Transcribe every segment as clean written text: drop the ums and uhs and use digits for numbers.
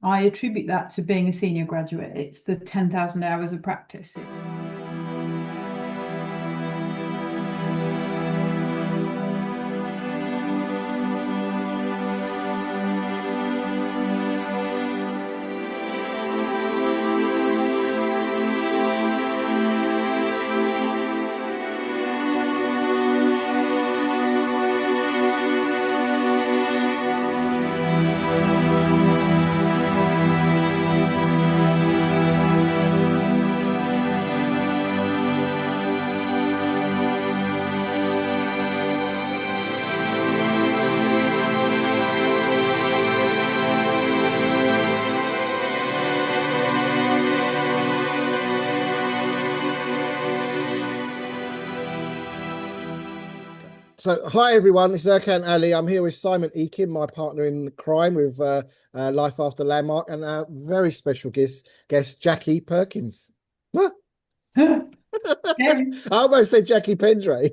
I attribute that to being a senior graduate. It's the 10,000 hours of practice. So, hi everyone, this is Erkan Ali. I'm here with Simon Ekin, my partner in crime with Life After Landmark, and our very special guest Jackie Perkins. Huh? I almost said Jackie Pendray.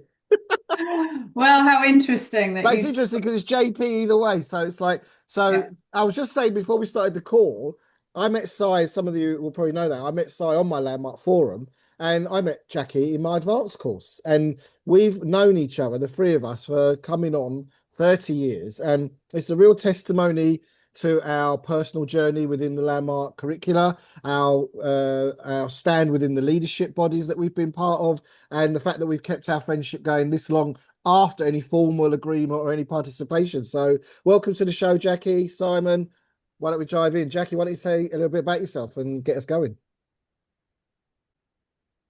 Well, how interesting that But it's interesting because it's JP either way. So it's like, Yeah. I was just saying before we started the call, I met Si, some of you will probably know that. I met Si on my Landmark forum, and I met Jackie in my advanced course. And we've known each other, the three of us, for coming on 30 years. And it's a real testimony to our personal journey within the Landmark curricula, our stand within the leadership bodies that we've been part of, and the fact that we've kept our friendship going this long after any formal agreement or any participation. So welcome to the show, Jackie. Simon, why don't we dive in? Jackie, why don't you say a little bit about yourself and get us going?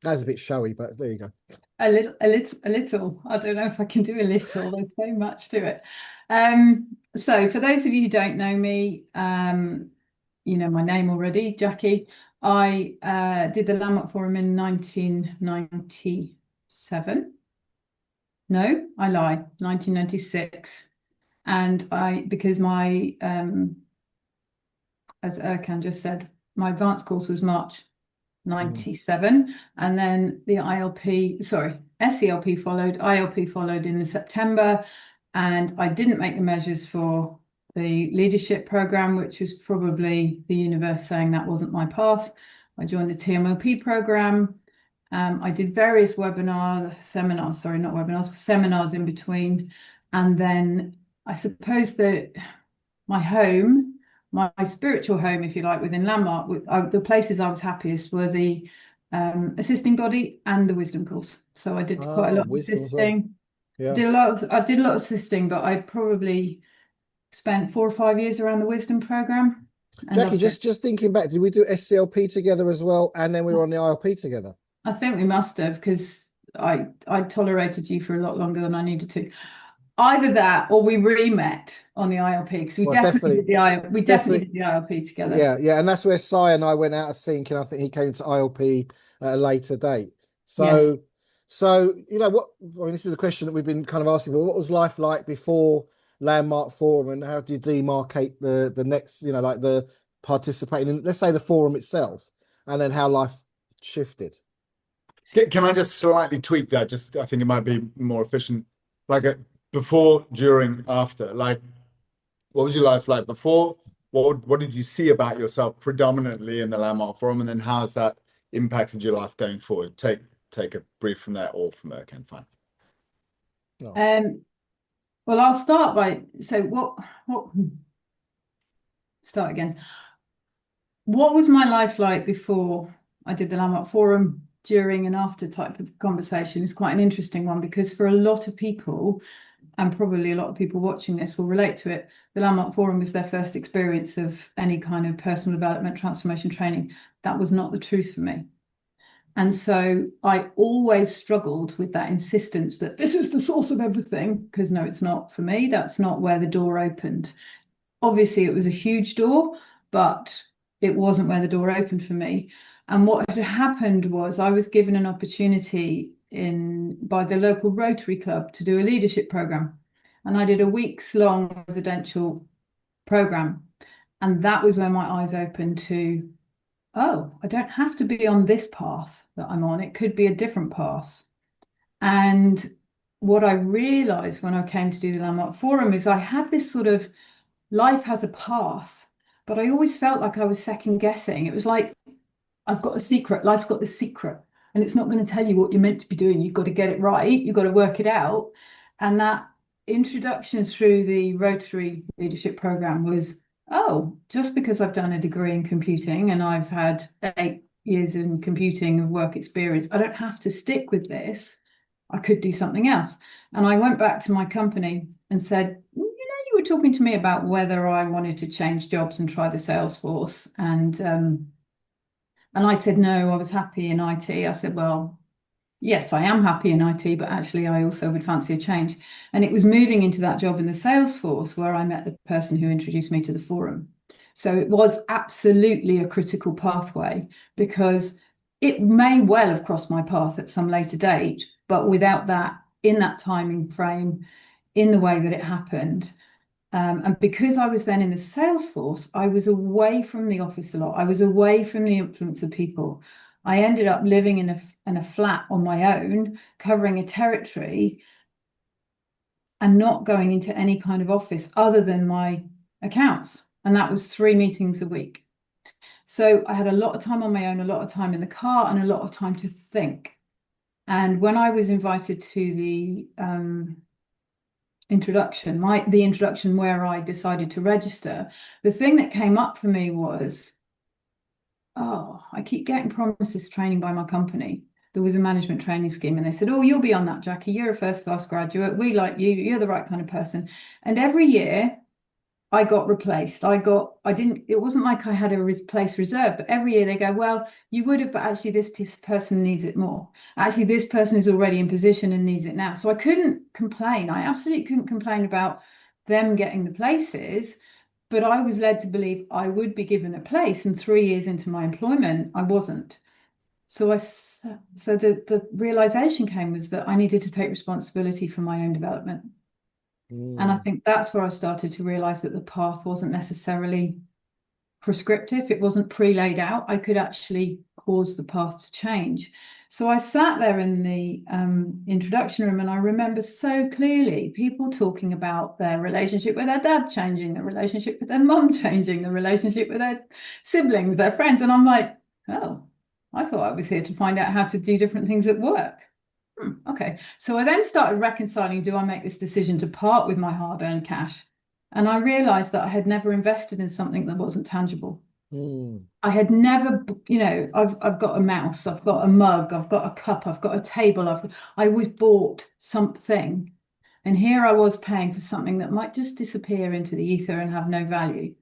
That's a bit showy, but there you go. A little. I don't know if I can do a little. There's so much to it. So for those of you who don't know me, you know my name already, Jackie. I did the Landmark Forum in 1997. No, I lie, 1996. And because as Erkan just said, my advanced course was March 97, and then the SELP followed, ILP followed in September, and I didn't make the measures for the leadership program, which was probably the universe saying that wasn't my path. I joined the TMLP program. I did various seminars in between, and then I suppose that my spiritual home, if you like, within Landmark, the places I was happiest were the assisting body and the wisdom course. So I did quite a lot of assisting. Well. Yeah. I did a lot of assisting, but I probably spent 4 or 5 years around the wisdom program. Jackie, just thinking back, did we do SCLP together as well? And then we were on the ILP together? I think we must have, because I tolerated you for a lot longer than I needed to. Either that or we re-met on the ILP, because we definitely did the ILP together. Yeah, and that's where Si and I went out of sync, and I think he came to ILP at a later date. So you know what? I mean, this is a question that we've been kind of asking. But what was life like before Landmark Forum, and how do you demarcate the next? You know, like the participating in, let's say, the forum itself, and then how life shifted. Can I just slightly tweak that? I think it might be more efficient. Like before, during, after. Like, what was your life like before? What did you see about yourself predominantly in the Landmark Forum, and then how has that impacted your life going forward? Take a brief from there, or from there, Ken. Fine. Well, I'll start by start again. What was my life like before I did the Landmark Forum? During and after type of conversation is quite an interesting one, because for a lot of people, and probably a lot of people watching this will relate to it, the Landmark Forum was their first experience of any kind of personal development transformation training. That was not the truth for me. And so I always struggled with that insistence that this is the source of everything, because no, it's not for me. That's not where the door opened. Obviously, it was a huge door, but it wasn't where the door opened for me. And what had happened was I was given an opportunity by the local Rotary Club to do a leadership program. And I did a weeks-long residential program. And that was when my eyes opened to, oh, I don't have to be on this path that I'm on. It could be a different path. And what I realized when I came to do the Landmark Forum is I had this sort of life has a path, but I always felt like I was second guessing. It was like, I've got a secret, life's got this secret, and it's not going to tell you what you're meant to be doing. You've got to get it right, you've got to work it out. And that introduction through the Rotary Leadership Program was, oh, just because I've done a degree in computing and I've had 8 years in computing of work experience, I don't have to stick with this. I could do something else. And I went back to my company and said, you were talking to me about whether I wanted to change jobs and try the sales force. And I said, no, I was happy in IT. I said, well, yes, I am happy in IT, but actually I also would fancy a change. And it was moving into that job in the sales force where I met the person who introduced me to the forum. So it was absolutely a critical pathway, because it may well have crossed my path at some later date, but without that, in that timing frame, in the way that it happened. And because I was then in the sales force, I was away from the office a lot. I was away from the influence of people. I ended up living in a flat on my own, covering a territory and not going into any kind of office other than my accounts. And that was 3 meetings a week. So I had a lot of time on my own, a lot of time in the car, and a lot of time to think. And when I was invited to the introduction where I decided to register, the thing that came up for me was, oh, I keep getting promised this training by my company. There was a management training scheme, and they said, oh, you'll be on that, Jackie. You're a first class graduate. We like you. You're the right kind of person. And every year I got replaced. It wasn't like I had a place reserved, but every year they go, well, you would have, but actually this person needs it more. Actually, this person is already in position and needs it now. So I couldn't complain. I absolutely couldn't complain about them getting the places, but I was led to believe I would be given a place. And 3 years into my employment, I wasn't. So the realization came was that I needed to take responsibility for my own development. And I think that's where I started to realize that the path wasn't necessarily prescriptive. It wasn't pre-laid out. I could actually cause the path to change. So I sat there in the introduction room, and I remember so clearly people talking about their relationship with their dad changing, their relationship with their mum changing, the relationship with their siblings, their friends. And I'm like, oh, I thought I was here to find out how to do different things at work. Okay. So I then started reconciling, do I make this decision to part with my hard-earned cash? And I realized that I had never invested in something that wasn't tangible. I had never, I've got a mouse, I've got a mug, I've got a cup, I've got a table. I was bought something. And here I was paying for something that might just disappear into the ether and have no value.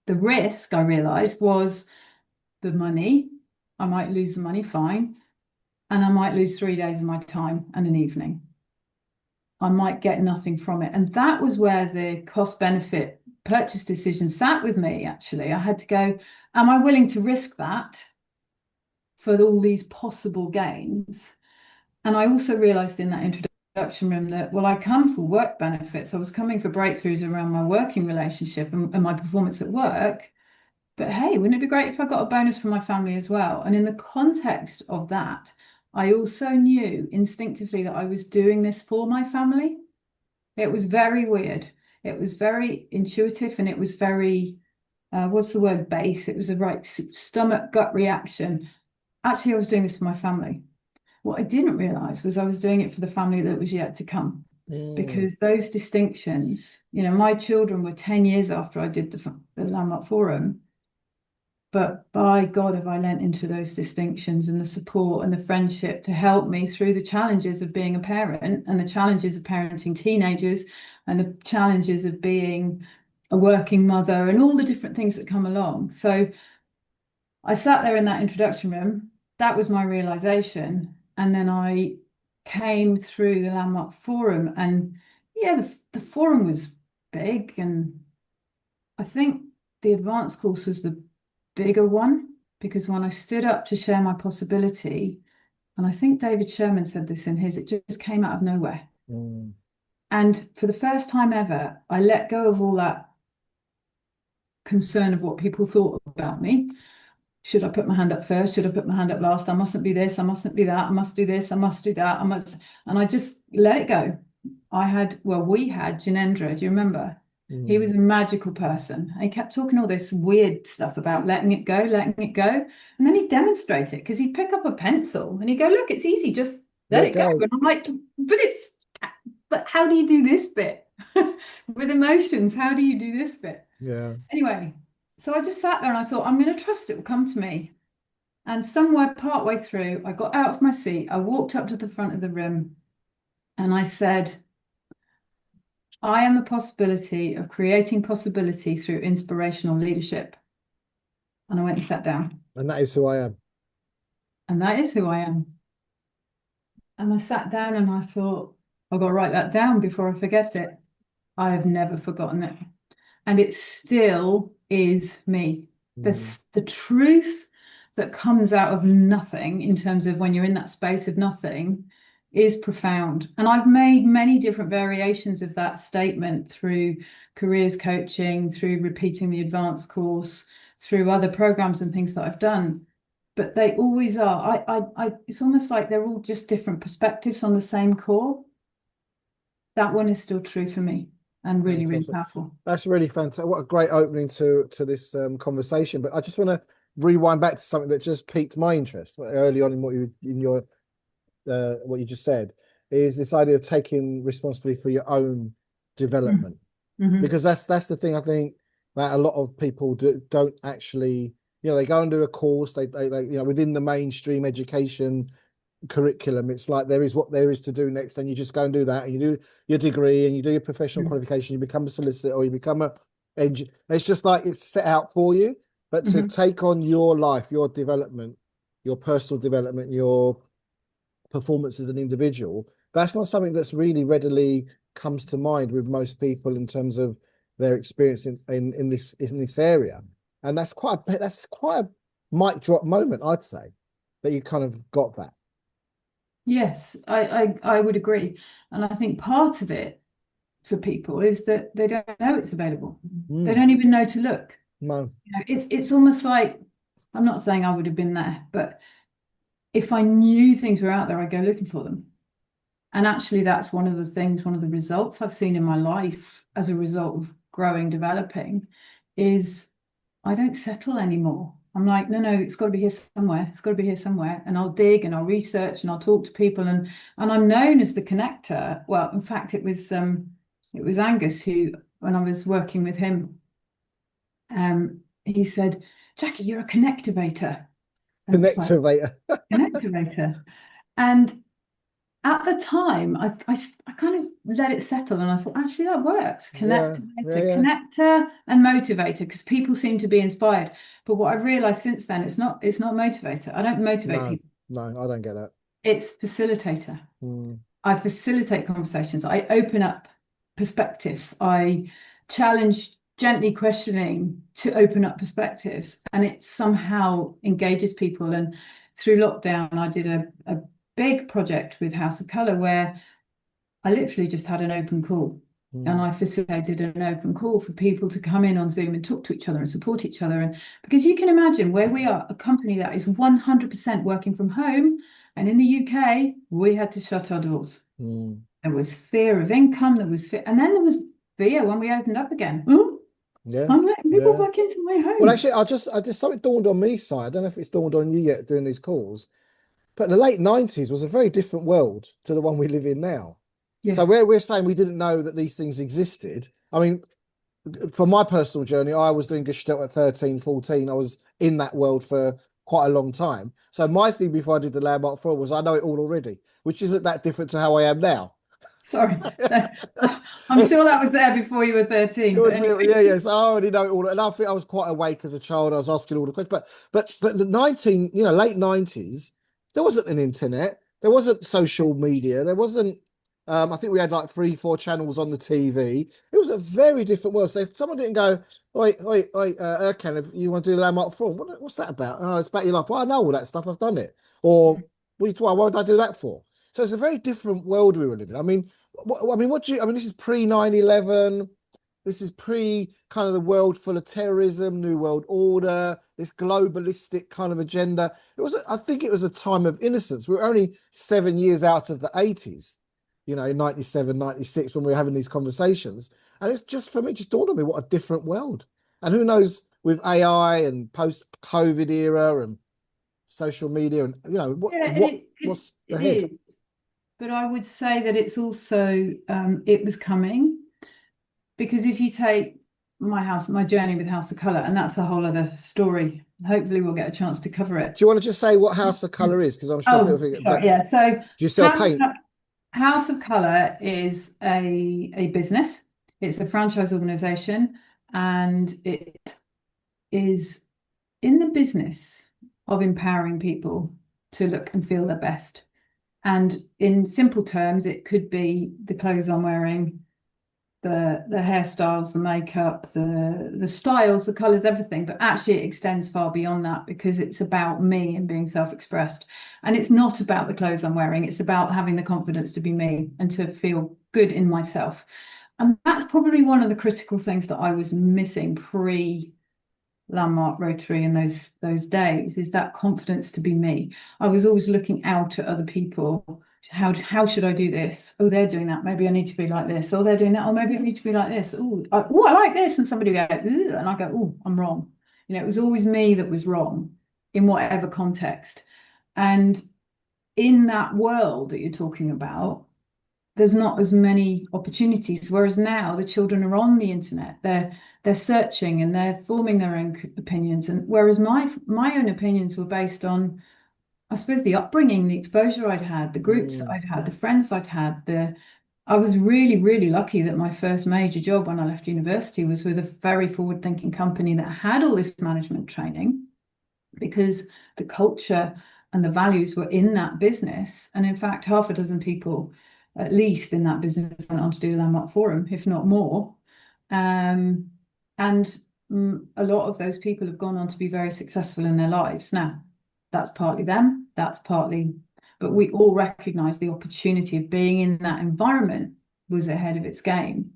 The risk, I realized, was the money. I might lose the money, fine. And I might lose 3 days of my time and an evening. I might get nothing from it. And that was where the cost benefit purchase decision sat with me, actually. I had to go, am I willing to risk that for all these possible gains? And I also realized in that introduction room that, well, I come for work benefits. I was coming for breakthroughs around my working relationship and my performance at work. But hey, wouldn't it be great if I got a bonus for my family as well? And in the context of that, I also knew instinctively that I was doing this for my family. It was very weird. It was very intuitive, and it was very, what's the word, base? It was a right stomach gut reaction. Actually, I was doing this for my family. What I didn't realize was I was doing it for the family that was yet to come. Because those distinctions, my children were 10 years after I did the Landmark Forum. But by God, have I lent into those distinctions and the support and the friendship to help me through the challenges of being a parent, and the challenges of parenting teenagers, and the challenges of being a working mother, and all the different things that come along. So I sat there in that introduction room. That was my realization. And then I came through the Landmark Forum, and yeah, the forum was big. And I think the advanced course was the bigger one, because when I stood up to share my possibility, and I think David Sherman said this in his, it just came out of nowhere. And for the first time ever, I let go of all that concern of what people thought about me. Should I put my hand up first? Should I put my hand up last? I mustn't be this, I mustn't be that, I must do this, I must do that, and I just let it go. We had Janendra, do you remember? He was a magical person. He kept talking all this weird stuff about letting it go, letting it go. And then he'd demonstrate it because he'd pick up a pencil and he'd go, look, it's easy, just let it go. And I'm like, but how do you do this bit? With emotions, how do you do this bit? Yeah. Anyway, so I just sat there and I thought, I'm going to trust it will come to me. And somewhere partway through, I got out of my seat, I walked up to the front of the room and I said, I am the possibility of creating possibility through inspirational leadership. And I went and sat down. And that is who I am. And that is who I am. And I sat down and I thought, I've got to write that down before I forget it. I have never forgotten it. And it still is me. The truth that comes out of nothing, in terms of when you're in that space of nothing, is profound. And I've made many different variations of that statement through careers coaching, through repeating the advanced course, through other programs and things that I've done. But they always are. It's almost like they're all just different perspectives on the same core. That one is still true for me and really, really powerful. That's really fantastic. What a great opening to this conversation. But I just want to rewind back to something that just piqued my interest early on in what you just said, is this idea of taking responsibility for your own development. Because that's the thing I think that a lot of people don't actually, they go and do a course, they within the mainstream education curriculum, it's like there is what there is to do next, and you just go and do that, and you do your degree and you do your professional qualification, you become a solicitor or you become a engineer. It's just like it's set out for you. But to take on your life, your development, your personal development, your performance as an individual, that's not something that's really readily comes to mind with most people in terms of their experience in this area. And that's quite a mic drop moment, I'd say, that you kind of got that. Yes, I would agree. And I think part of it for people is that they don't know it's available. They don't even know to look. No. It's almost like, I'm not saying I would have been there, but if I knew things were out there, I'd go looking for them. And actually, that's one of the results I've seen in my life as a result of growing, developing, is I don't settle anymore. I'm like, no, it's got to be here somewhere. It's got to be here somewhere. And I'll dig and I'll research and I'll talk to people. And I'm known as the connector. Well, in fact, it was Angus who, when I was working with him, he said, Jackie, you're a connectivator. Connectivator. Connectivator. And at the time, I kind of let it settle, and I thought, actually, that works. Connector and motivator, because people seem to be inspired. But what I've realized since then, it's not motivator. I don't motivate people. No, I don't get that. It's facilitator. I facilitate conversations. I open up perspectives. I challenge gently questioning to open up perspectives, and it somehow engages people. And through lockdown, I did a big project with House of Colour where I literally just had an open call, and I facilitated an open call for people to come in on Zoom and talk to each other and support each other. And because you can imagine where we are, a company that is 100% working from home, and in the UK, we had to shut our doors. There was fear of income, there was fear, and then there was fear when we opened up again. I'm letting people back into my home. Well, actually, I just something dawned on me, Si. I don't know if it's dawned on you yet doing these calls, but the late 90s was a very different world to the one we live in now. So where we're saying we didn't know that these things existed, I mean, for my personal journey, I was doing Gestalt at 13, 14. I was in that world for quite a long time. So my thing before I did the Landmark Forum was I know it all already, which isn't that different to how I am now. Sorry. I'm sure that was there before you were 13. Anyway. Yeah. So I already know it all. And I think I was quite awake as a child. I was asking all the questions. But the late 90s, there wasn't an internet. There wasn't social media. There wasn't, I think we had like 3-4 channels on the TV. It was a very different world. So if someone didn't go, Erkan, if you want to do the Landmark Forum, what's that about? Oh, it's about your life. Well, I know all that stuff. I've done it. Or, why would I do that for? So it's a very different world we were living. I mean, this is pre 9/11. This is pre kind of the world full of terrorism, new world order, this globalistic kind of agenda. I think it was a time of innocence. We were only 7 years out of the 80s, in 97, 96, when we were having these conversations. And it's just, for me, just dawned on me what a different world. And who knows, with AI and post-COVID era and social media, and Yeah, what's it ahead. is. But I would say that it's also it was coming, because if you take my journey with House of Colour, and that's a whole other story. Hopefully we'll get a chance to cover it. Do you want to just say what House of Colour is? Because I'm sure people Oh, think, sorry, but yeah. So do you sell House of, paint? House of Colour is a business. It's a franchise organization, and it is in the business of empowering people to look and feel their best. And in simple terms, it could be the clothes I'm wearing, the hairstyles, the makeup, the styles, the colors, everything. But actually, it extends far beyond that, because it's about me and being self-expressed. And it's not about the clothes I'm wearing. It's about having the confidence to be me and to feel good in myself. And that's probably one of the critical things that I was missing pre Landmark Rotary in those days, is that confidence to be me. I was always looking out at other people. How should I do this? Oh, they're doing that. Maybe I need to be like this. Oh, they're doing that. Oh, maybe I need to be like this. Oh, I like this. And somebody goes, and I go, oh, I'm wrong. It was always me that was wrong in whatever context. And in that world that you're talking about, there's not as many opportunities. Whereas now the children are on the internet, they're searching and they're forming their own opinions. And whereas my own opinions were based on, I suppose, the upbringing, the exposure I'd had, the groups I'd had, the friends I'd had, I was really, really lucky that my first major job when I left university was with a very forward-thinking company that had all this management training, because the culture and the values were in that business. And in fact, half a dozen people, at least in that business, went on to do the Landmark Forum, if not more. And a lot of those people have gone on to be very successful in their lives. Now, that's partly them, but we all recognize the opportunity of being in that environment was ahead of its game.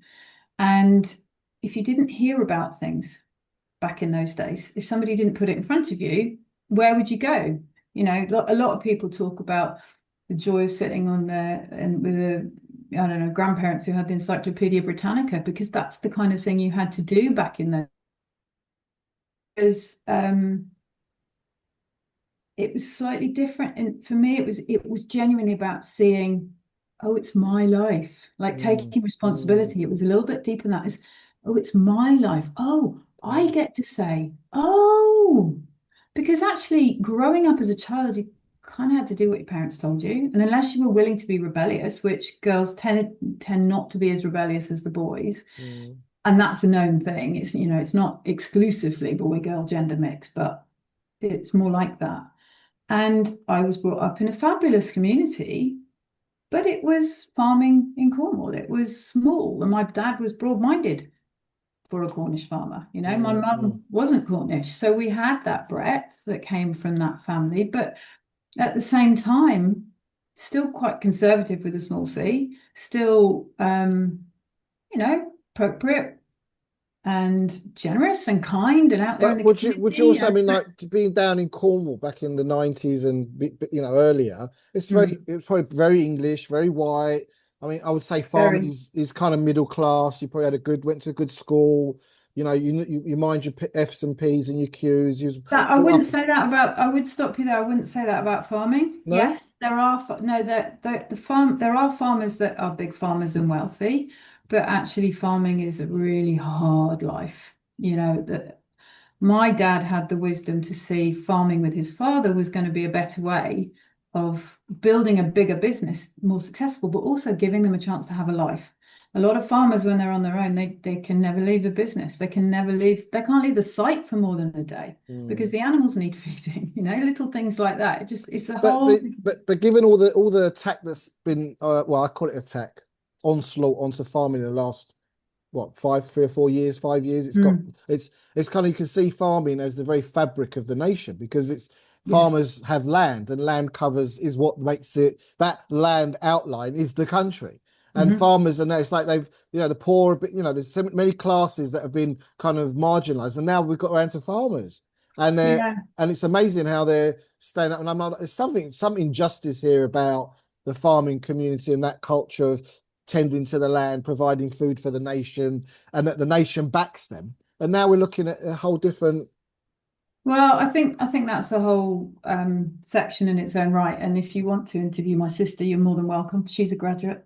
And if you didn't hear about things back in those days, if somebody didn't put it in front of you, where would you go? A lot of people talk about the joy of sitting on there and with I don't know, grandparents who had the Encyclopedia Britannica, because that's the kind of thing you had to do back in the. It was slightly different, and for me, it was genuinely about seeing, oh, it's my life, like taking responsibility. It was a little bit deeper than that. Is, oh, it's my life. Oh, I get to say, oh, because actually, growing up as a child, you kind of had to do what your parents told you, and unless you were willing to be rebellious, which girls tend not to be as rebellious as the boys. And that's a known thing. It's not exclusively boy girl gender mix, but it's more like that. And I was brought up in a fabulous community, but it was farming in Cornwall. It was small, and my dad was broad-minded for a Cornish farmer. My mum wasn't Cornish, so we had that breadth that came from that family, but at the same time, still quite conservative with a small c, still appropriate and generous and kind and out there in the community. Would you also mean, like, being down in Cornwall back in the 90s and earlier? It's probably very English, very white. I mean, I would say farming is kind of middle class. You probably went to a good school. You mind your F's and P's and your Q's. I wouldn't say that about. I would stop you there. I wouldn't say that about farming. No? Yes, there are there are farmers that are big farmers and wealthy, but actually farming is a really hard life. That my dad had the wisdom to see farming with his father was going to be a better way of building a bigger business, more successful, but also giving them a chance to have a life. A lot of farmers, when they're on their own, they can never leave the business. They can't leave the site for more than a day because the animals need feeding, little things like that. It's a whole. But given all the attack that's been, I call it attack, onslaught onto farming in the last, 3 or 4 years, 5 years, it's kind of, you can see farming as the very fabric of the nation, because farmers have land, and land covers is what makes it, that land outline is the country. And farmers, and it's like they've, the poor, there's so many classes that have been kind of marginalized, and now we've got around to farmers, and and it's amazing how they're staying up. And there's some injustice here about the farming community and that culture of tending to the land, providing food for the nation, and that the nation backs them. And now we're looking at a whole different. Well, I think that's a whole section in its own right. And if you want to interview my sister, you're more than welcome. She's a graduate.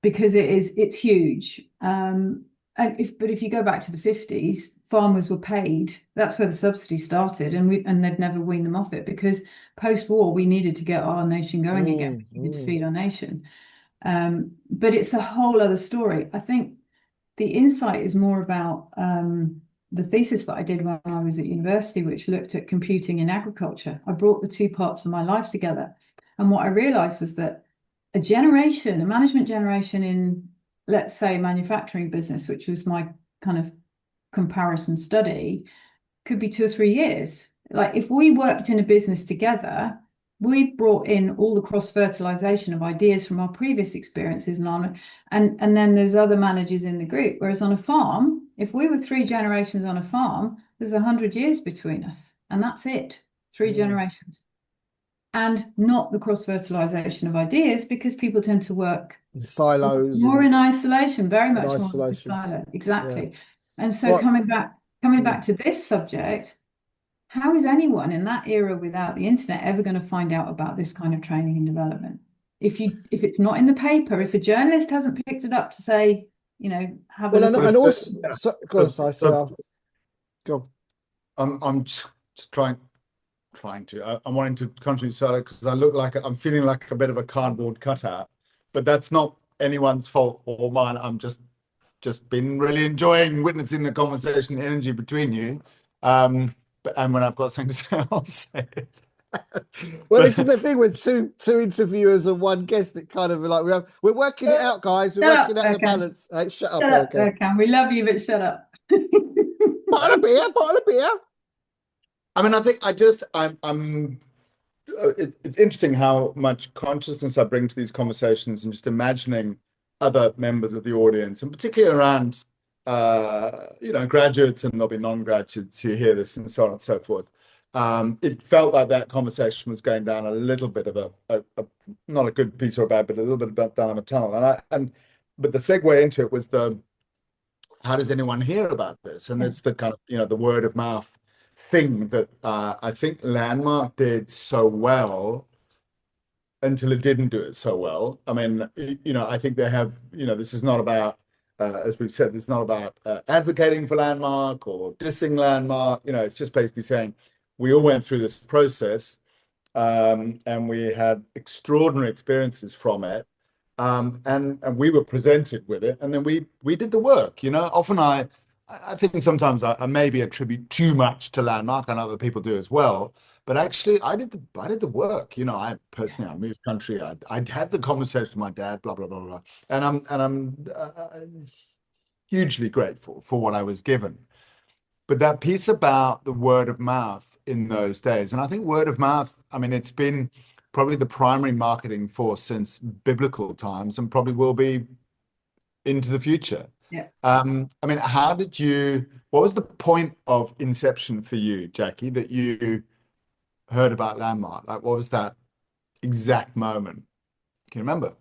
Because it's huge. But if you go back to the 50s, farmers were paid. That's where the subsidy started, and they've never weaned them off it, because post-war we needed to get our nation going again. We needed to feed our nation. But it's a whole other story. I think the insight is more about the thesis that I did when I was at university, which looked at computing in agriculture. I brought the two parts of my life together, and what I realized was that a management generation in, let's say, manufacturing business, which was my kind of comparison study, could be 2 or 3 years. Like, if we worked in a business together, we brought in all the cross-fertilization of ideas from our previous experiences, and then there's other managers in the group. Whereas on a farm, if we were 3 generations on a farm, there's 100 years between us, and that's it, 3 generations. And not the cross-fertilization of ideas, because people tend to work in silos, more in isolation, very much more in isolation. silo. Exactly. Yeah. And so coming back to this subject, how is anyone in that era without the internet ever going to find out about this kind of training and development? If it's not in the paper, if a journalist hasn't picked it up to say, have a look. And also, go on, sorry, go on. I'm just trying to. I'm wanting to contribute because I'm feeling like a bit of a cardboard cutout, but that's not anyone's fault or mine. I'm just been really enjoying witnessing the conversation, energy between you. And when I've got something to say, I'll say it. Well, this is the thing with two interviewers and one guest. It kind of like we're working it out, guys. We're working out the balance. Hey, shut up, Erkan. We love you, but shut up. Bottle of beer. I mean, I think it's interesting how much consciousness I bring to these conversations, and just imagining other members of the audience, and particularly around, graduates, and there'll be non-graduates who hear this, and so on and so forth. It felt like that conversation was going down a little bit of a not a good piece or a bad, but a little bit down a tunnel. But the segue into it was how does anyone hear about this? And it's the kind of, the word of mouth thing that I think Landmark did so well until it didn't do it so well. I mean, I think they have, this is not about, as we've said, this is not about advocating for Landmark or dissing Landmark. It's just basically saying we all went through this process, and we had extraordinary experiences from it. And we were presented with it, and then we did the work. Often I think sometimes I maybe attribute too much to Landmark, and other people do as well. But actually, I did the work. I personally, I moved country. I had the conversation with my dad, blah blah blah blah, and I'm hugely grateful for what I was given. But that piece about the word of mouth in those days, and I think word of mouth, I mean, it's been probably the primary marketing force since biblical times, and probably will be into the future. Yeah. I mean, what was the point of inception for you, Jackie, that you heard about Landmark? Like, what was that exact moment? Can you remember?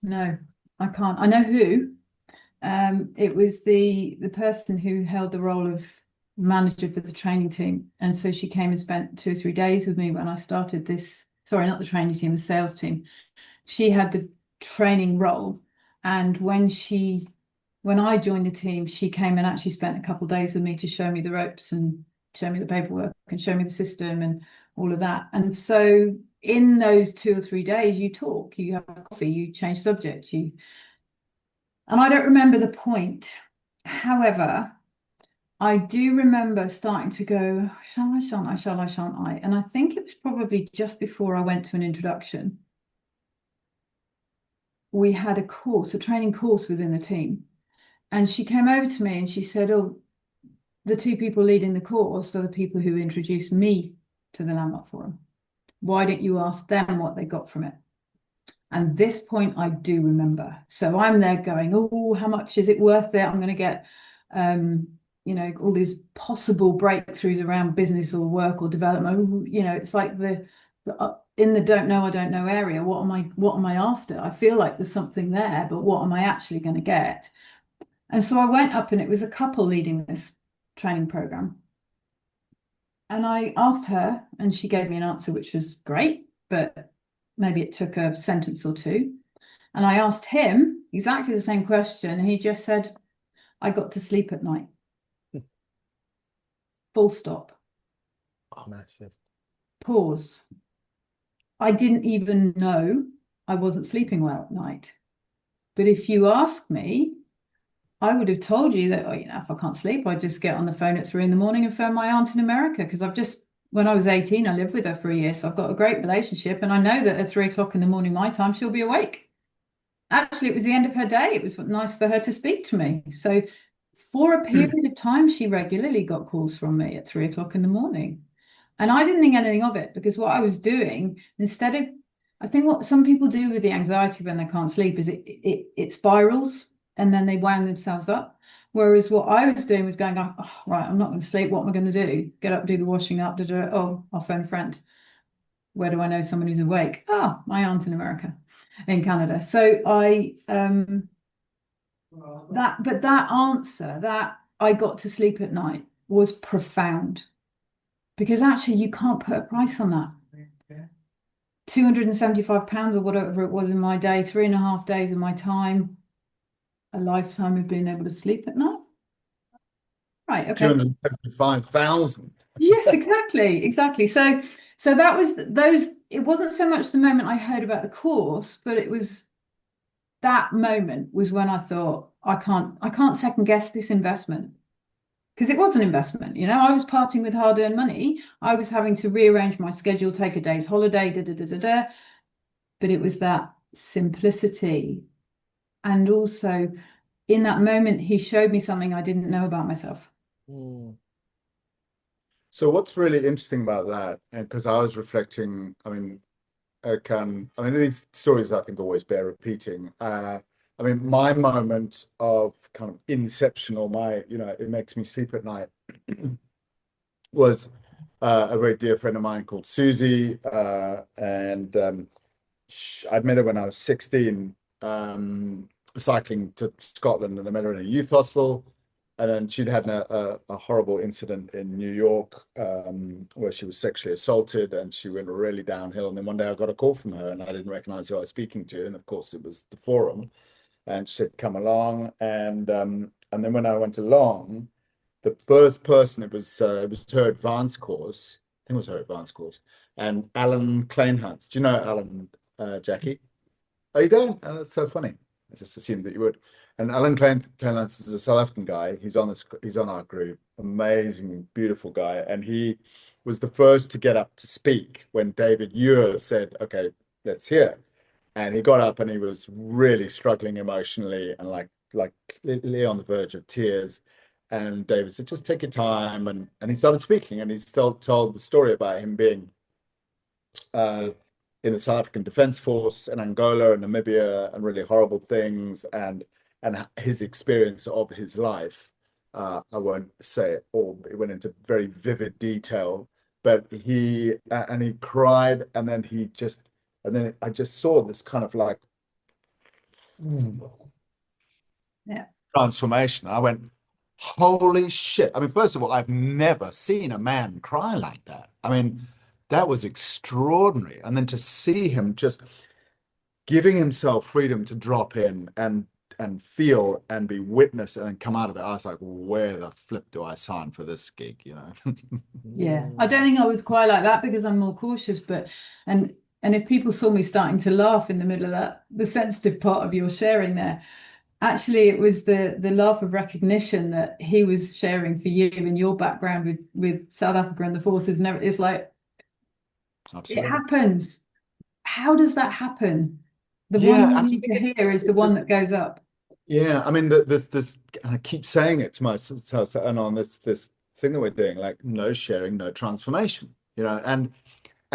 No, I can't. I know who. It was the person who held the role of manager for the training team. And so she came and spent 2 or 3 days with me when I started this. Sorry, not the training team, the sales team. She had the training role. And when I joined the team, she came and actually spent a couple of days with me to show me the ropes and show me the paperwork and show me the system and all of that. And so in those 2 or 3 days, you talk, you have coffee, you change subjects, and I don't remember the point. However, I do remember starting to go, shall I, shan't I, shall I, shan't I? And I think it was probably just before I went to an introduction. We had a training course within the team. And she came over to me and she said, oh, the 2 people leading the course are the people who introduced me to the Landmark Forum. Why don't you ask them what they got from it? And this point I do remember. So I'm there going, oh, how much is it worth it? I'm going to get, all these possible breakthroughs around business or work or development. It's like the in the I don't know area. What am I after? I feel like there's something there, but what am I actually going to get? And so I went up, and it was a couple leading this training program. And I asked her, and she gave me an answer, which was great, but maybe it took a sentence or two. And I asked him exactly the same question. He just said, I got to sleep at night. Full stop. Oh, massive. Pause. I didn't even know I wasn't sleeping well at night. But if you ask me, I would have told you that, if I can't sleep, I just get on the phone at 3 in the morning and phone my aunt in America, because when I was 18, I lived with her for a year. So I've got a great relationship, and I know that at 3 o'clock in the morning, my time, she'll be awake. Actually, it was the end of her day. It was nice for her to speak to me. So for a period of time, she regularly got calls from me at 3 o'clock in the morning. And I didn't think anything of it, because what I was doing, I think what some people do with the anxiety when they can't sleep is it spirals, and then they wound themselves up. Whereas what I was doing was going, oh, right, I'm not going to sleep. What am I going to do? Get up, do the washing up, oh, I'll phone a friend. Where do I know someone who's awake? Oh, my aunt in America, in Canada. So that answer, that I got to sleep at night, was profound, because actually you can't put a price on that. £275 or whatever it was in my day, 3.5 days of my time, a lifetime of being able to sleep at night. Right, okay. 275,000. Yes, exactly. So that was those. It wasn't so much the moment I heard about the course, but it was that moment was when I thought, I can't second guess this investment, because it was an investment. I was parting with hard-earned money. I was having to rearrange my schedule, take a day's holiday, but it was that simplicity. And also in that moment, he showed me something I didn't know about myself. So what's really interesting about that, and because I was reflecting, Erkan, these stories I think always bear repeating. My moment of kind of inception, or it makes me sleep at night, was a very dear friend of mine called Susie, and I'd met her when I was 16, cycling to Scotland, and I met her in a youth hostel. And then she'd had a horrible incident in New York, where she was sexually assaulted, and she went really downhill. And then one day I got a call from her, and I didn't recognize who I was speaking to. And of course, it was the forum. And she said, "Come along." And then when I went along, the first person, it was her advanced course. I think it was her advanced course. And Alan Kleinhans. Do you know Alan, Jackie? Oh, you don't? Oh, that's so funny. I just assumed that you would. And Alan Kleinhans is a South African guy. He's on our group. Amazing, beautiful guy. And he was the first to get up to speak when David Ure said, "Okay, let's hear." And he got up, and he was really struggling emotionally, and like clearly on the verge of tears. And David said, "Just take your time." And he started speaking, and he still told the story about him being in the South African Defense Force in Angola and Namibia, and really horrible things, and his experience of his life. I won't say it all, but it went into very vivid detail. But he cried, and then I just saw this kind of like transformation. I went, holy shit. First of all, I've never seen a man cry like that. That was extraordinary. And then to see him just giving himself freedom to drop in and feel and be witness and then come out of it, I was like, where the flip do I sign for this gig, Yeah, I don't think I was quite like that, because I'm more cautious, and if people saw me starting to laugh in the middle of that, the sensitive part of your sharing there, actually it was the laugh of recognition that he was sharing for you and your background with South Africa and the forces, and it's like, absolutely. It happens. How does that happen? The one you need to hear is the one that goes up. Yeah, this, and I keep saying it to myself, and on this thing that we're doing, like, no sharing, no transformation, and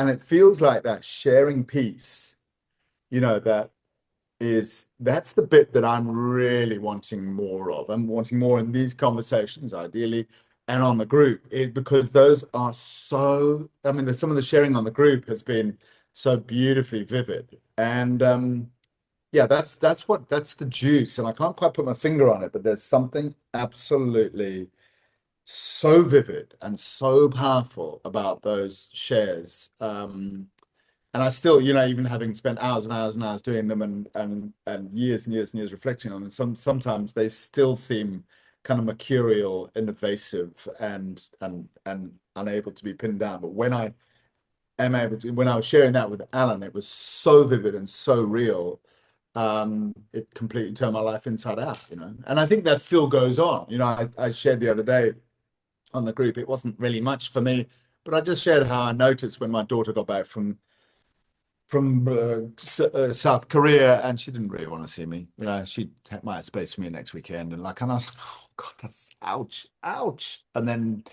it feels like that sharing piece, that's the bit that I'm really wanting more of. I'm wanting more in these conversations, ideally and on the group, because those are so, I mean, some of the sharing on the group has been so beautifully vivid. And yeah, that's the juice. And I can't quite put my finger on it, but there's something absolutely so vivid and so powerful about those shares. And I still, even having spent hours and hours and hours doing them and years and years and years reflecting on them, sometimes they still seem kind of mercurial and evasive and unable to be pinned down. But when I when I was sharing that with Alan, it was so vivid and so real. It completely turned my life inside out, And I think that still goes on. I shared the other day on the group. It wasn't really much for me, but I just shared how I noticed when my daughter got back from South Korea, and she didn't really want to see me. She might have space for me next weekend, and I was like, oh God, that's ouch, ouch. And then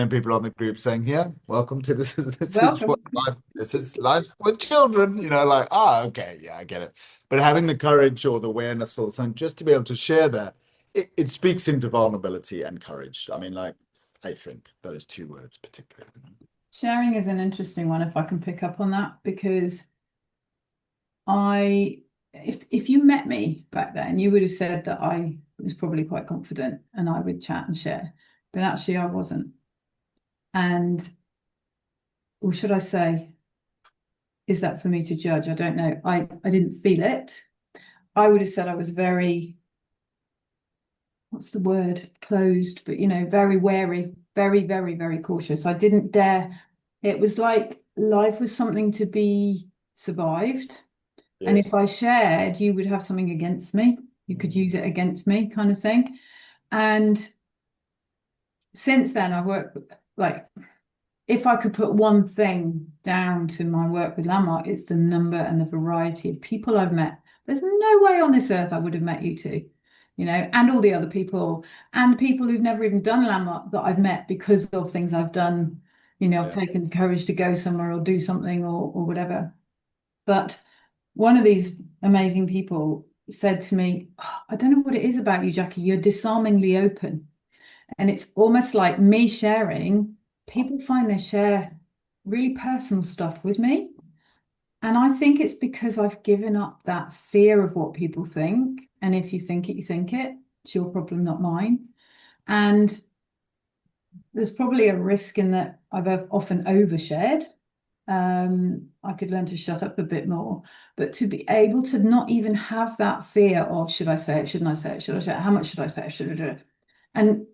people on the group saying, "Yeah, welcome to this. This is Welcome. what life. This is life with children." Okay, yeah, I get it. But having the courage or the awareness or something just to be able to share that, it speaks into vulnerability and courage. I mean, I think those two words particularly. Sharing is an interesting one, if I can pick up on that, because if you met me back then, you would have said that I was probably quite confident and I would chat and share, but actually I wasn't. And, or should I say, is that for me to judge? I don't know. I didn't feel it. I would have said I was very, what's the word? Closed, but very wary, very, very, very cautious. I didn't dare. It was like life was something to be survived. And Yes. if I shared, you would have something against me. You could use it against me, kind of thing. And since then, I've worked if I could put one thing down to my work with Landmark, it's the number and the variety of people I've met. There's no way on this earth I would have met you two, and all the other people and people who've never even done Landmark that I've met because of things I've done. I've taken the courage to go somewhere or do something or whatever. But one of these amazing people said to me, "Oh, I don't know what it is about you, Jackie. You're disarmingly open." And it's almost like me sharing, people find they share really personal stuff with me. And I think it's because I've given up that fear of what people think. And if you think it, you think it. It's your problem, not mine. And there's probably a risk in that I've often overshared. I could learn to shut up a bit more, but to be able to not even have that fear of, should I say it? Shouldn't I say it? Should I say it? How much should I say it? Should I do it? And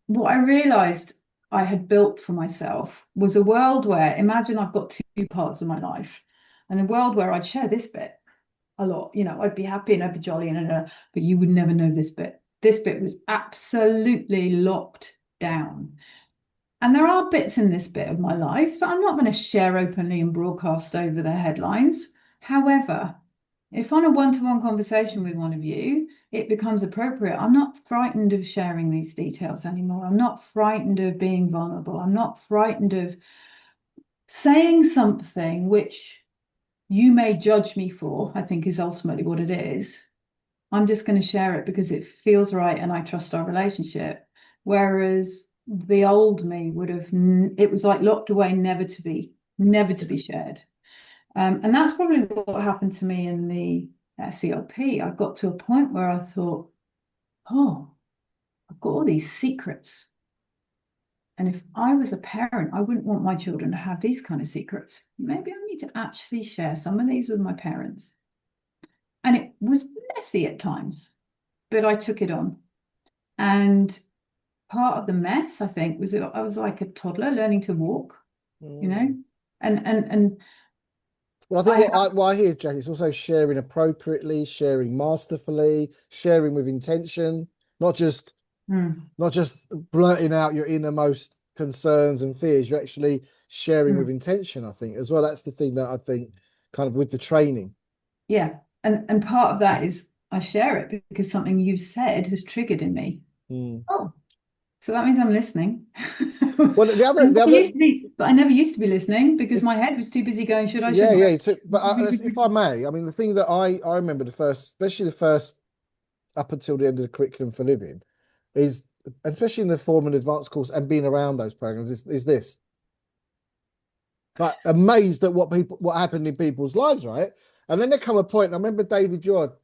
what I realized I had built for myself was a world where, imagine I've got two parts of my life, and a world where I'd share this bit a lot. I'd be happy and I'd be jolly but you would never know this bit. This bit was absolutely locked down. And there are bits in this bit of my life that I'm not going to share openly and broadcast over the headlines. However, if on a one-to-one conversation with one of you, it becomes appropriate, I'm not frightened of sharing these details anymore. I'm not frightened of being vulnerable. I'm not frightened of saying something which you may judge me for, I think is ultimately what it is. I'm just going to share it because it feels right and I trust our relationship. Whereas the old me would have, it was like locked away, never to be shared. And that's probably what happened to me in the SELP. I got to a point where I thought, oh, I've got all these secrets. And if I was a parent, I wouldn't want my children to have these kind of secrets. Maybe I need to actually share some of these with my parents. And it was messy at times, but I took it on. And part of the mess, I think, was I was like a toddler learning to walk, and well, I think what I hear, Jackie, is also sharing appropriately, sharing masterfully, sharing with intention, not just blurting out your innermost concerns and fears. You're actually sharing with intention, I think, as well. That's the thing that I think kind of with the training. Yeah. And part of that is I share it because something you've said has triggered in me. Oh, so that means I'm listening. Well, but I never used to be listening because my head was too busy going, should I? Yeah. But if I may, I mean, the thing that I remember especially the first up until the end of the curriculum for living, is especially in the forum and advanced course and being around those programs, is this. Like amazed at what happened in people's lives, right? And then there come a point, and I remember David Yor,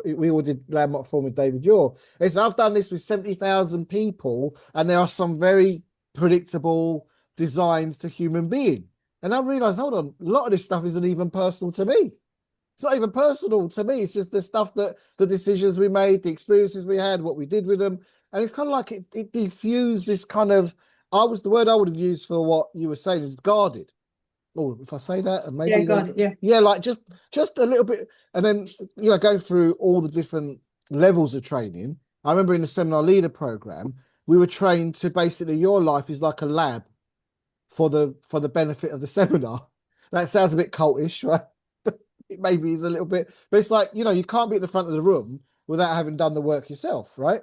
we all did landmark form with David Yor. It's I've done this with 70,000 people, and there are some very predictable designs to human being. And I realized, hold on, a lot of this stuff isn't even personal to me. It's not even personal to me. It's just the stuff that the decisions we made, the experiences we had, what we did with them. And it's kind of like it diffused this kind of, the word I would have used for what you were saying is guarded. Oh, if I say that, and maybe yeah, like just a little bit, and then going through all the different levels of training. I remember in the seminar leader program, we were trained to basically your life is like a lab for the benefit of the seminar. That sounds a bit cultish, right? It maybe is a little bit, but it's like you can't be at the front of the room without having done the work yourself, right?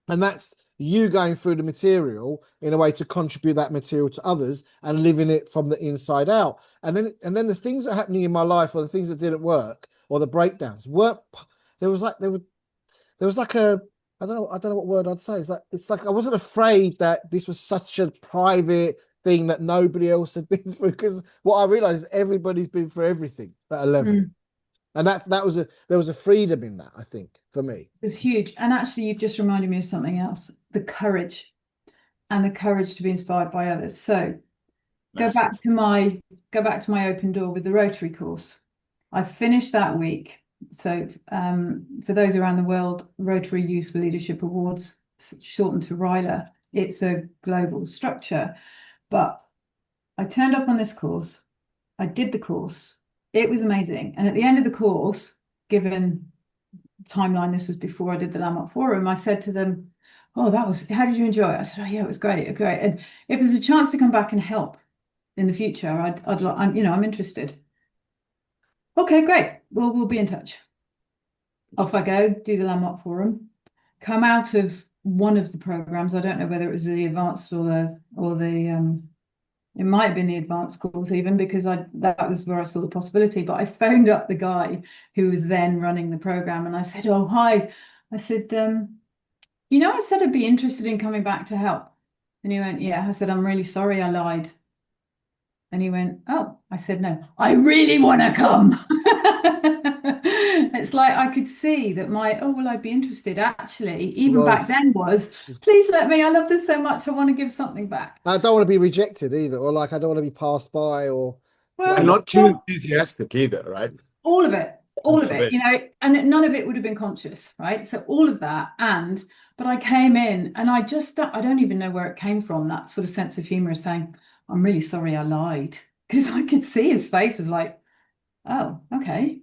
And that's you going through the material in a way to contribute that material to others and living it from the inside out. And then the things that are happening in my life, or the things that didn't work, or the breakdowns weren't. There was like a, I don't know what word I'd say. It's like I wasn't afraid that this was such a private thing that nobody else had been through, because what I realized is everybody's been through everything at a level. And there was a freedom in that, I think, for me. It's huge. And actually, you've just reminded me of something else, the courage to be inspired by others. So go back to my open door with the Rotary course. I finished that week. So for those around the world, Rotary Youth Leadership Awards, shortened to RYLA, it's a global structure. But I turned up on this course. I did the course. It was amazing. And at the end of the course, given timeline, this was before I did the Landmark Forum, I said to them, "Oh, how did you enjoy it?" I said, "Oh yeah, it was great, great. And if there's a chance to come back and help in the future, I'm interested." Okay, great. Well, we'll be in touch. Off I go, do the Landmark Forum, come out of one of the programs. I don't know whether it was the advanced or the it might have been the advanced course even, because that was where I saw the possibility. But I phoned up the guy who was then running the program, and I said, "Oh, hi." I said, I said I'd be interested in coming back to help." And he went, "Yeah." I said, "I'm really sorry, I lied." And he went, "Oh." I said, "No, I really want to come." It's like I could see that I'd be interested, actually, even back then, was, "Please let me, I love this so much, I want to give something back." I don't want to be rejected either, or like I don't want to be passed by, or and not too enthusiastic either, right? All of it, and none of it would have been conscious, right? So all of that, but I came in and I don't even know where it came from, that sort of sense of humor, saying, "I'm really sorry, I lied," because I could see his face was like, "Oh, okay.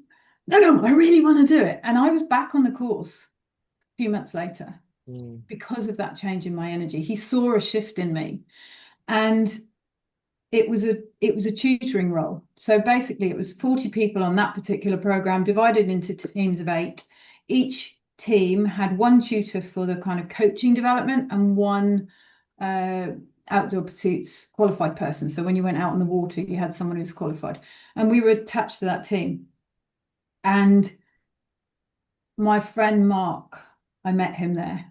No, I really want to do it." And I was back on the course a few months later because of that change in my energy. He saw a shift in me, and it was a tutoring role. So basically it was 40 people on that particular program, divided into teams of 8. Each team had one tutor for the kind of coaching development and one outdoor pursuits qualified person. So when you went out on the water, you had someone who was qualified, and we were attached to that team. And my friend Mark, I met him there.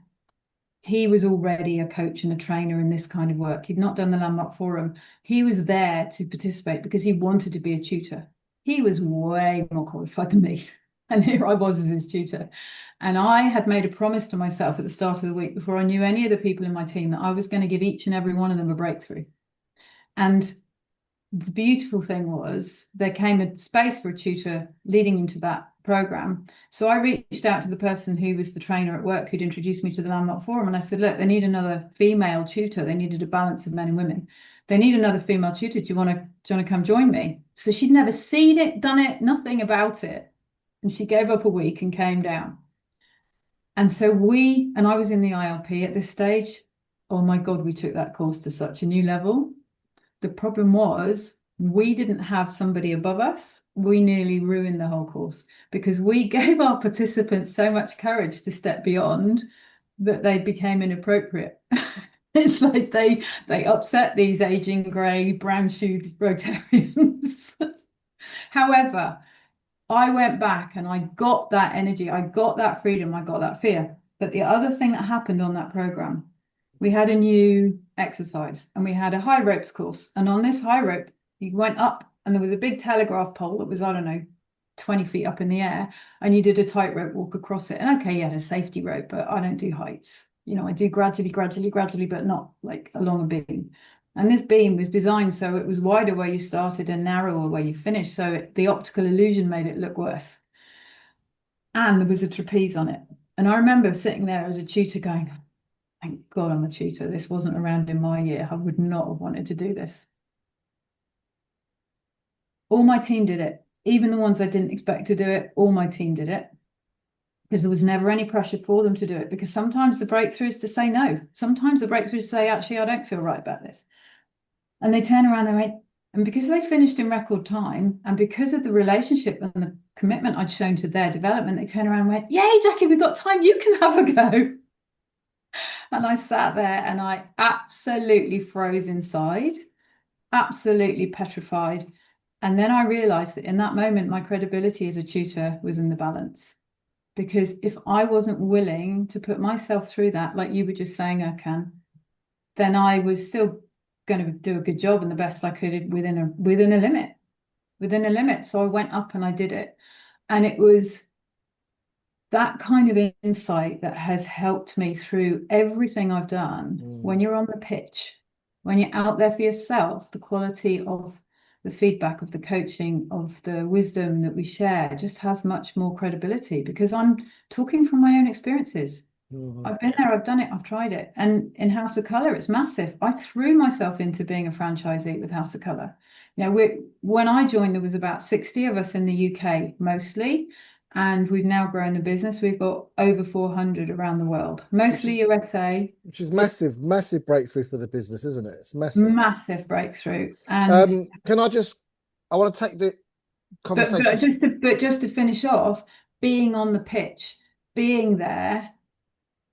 He was already a coach and a trainer in this kind of work. He'd not done the Landmark Forum. He was there to participate because he wanted to be a tutor. He was way more qualified than me. And here I was as his tutor. And I had made a promise to myself at the start of the week, before I knew any of the people in my team, that I was going to give each and every one of them a breakthrough. And the beautiful thing was, there came a space for a tutor leading into that program. So I reached out to the person who was the trainer at work who'd introduced me to the Landmark Forum, and I said, "Look, they need another female tutor. They needed a balance of men and women. They need another female tutor. Do you want to come join me?" So she'd never seen it, done it, nothing about it. And she gave up a week and came down. And so I was in the ILP at this stage. Oh my God, we took that course to such a new level. The problem was, we didn't have somebody above us. We nearly ruined the whole course because we gave our participants so much courage to step beyond that they became inappropriate. It's like they upset these aging grey, brown-shoed Rotarians. However, I went back and I got that energy, I got that freedom, I got that fear. But the other thing that happened on that program, we had a new exercise and we had a high ropes course. And on this high rope, you went up and there was a big telegraph pole that was, I don't know, 20 feet up in the air, and you did a tightrope walk across it. And okay, yeah, a safety rope, but I don't do heights. You know, I do gradually, but not like along a beam. And this beam was designed so it was wider where you started and narrower where you finished. So the optical illusion made it look worse. And there was a trapeze on it. And I remember sitting there as a tutor going, thank God I'm a tutor. This wasn't around in my year. I would not have wanted to do this. All my team did it. Even the ones I didn't expect to do it, all my team did it. Because there was never any pressure for them to do it. Because sometimes the breakthrough is to say no. Sometimes the breakthrough is to say, actually, I don't feel right about this. And they turn around and they went, and because they finished in record time, and because of the relationship and the commitment I'd shown to their development, they turned around and went, yay, Jackie, we've got time, you can have a go. And I sat there and I absolutely froze inside, absolutely petrified. And then I realized that in that moment, my credibility as a tutor was in the balance. Because if I wasn't willing to put myself through that, like you were just saying, Erkan, then I was still going to do a good job and the best I could within a limit. So I went up and I did it. And it was that kind of insight that has helped me through everything I've done. When you're on the pitch, when you're out there for yourself, the quality of the feedback, of the coaching, of the wisdom that we share just has much more credibility because I'm talking from my own experiences. I've been there, I've done it, I've tried it. And in House of Colour, it's massive. I threw myself into being a franchisee with House of Colour. You know, when I joined, there was about 60 of us in the UK mostly. And we've now grown the business. We've got over 400 around the world, mostly USA. Which is massive, massive breakthrough for the business, isn't it? It's massive. Massive breakthrough. And I want to take the conversation. But just to finish off, being on the pitch, being there,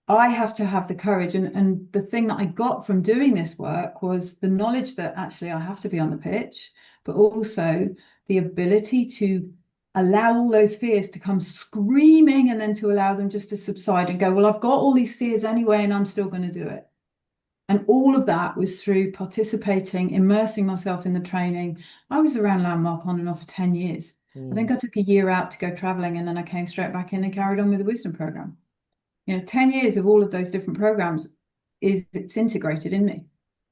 I have to have the courage. And the thing that I got from doing this work was the knowledge that actually I have to be on the pitch, but also the ability to allow all those fears to come screaming and then to allow them just to subside and go, well, I've got all these fears anyway, and I'm still going to do it. And all of that was through participating, immersing myself in the training. I was around Landmark on and off for 10 years. I think I took a year out to go traveling, and then I came straight back in and carried on with the wisdom program. You know, 10 years of all of those different programs it's integrated in me.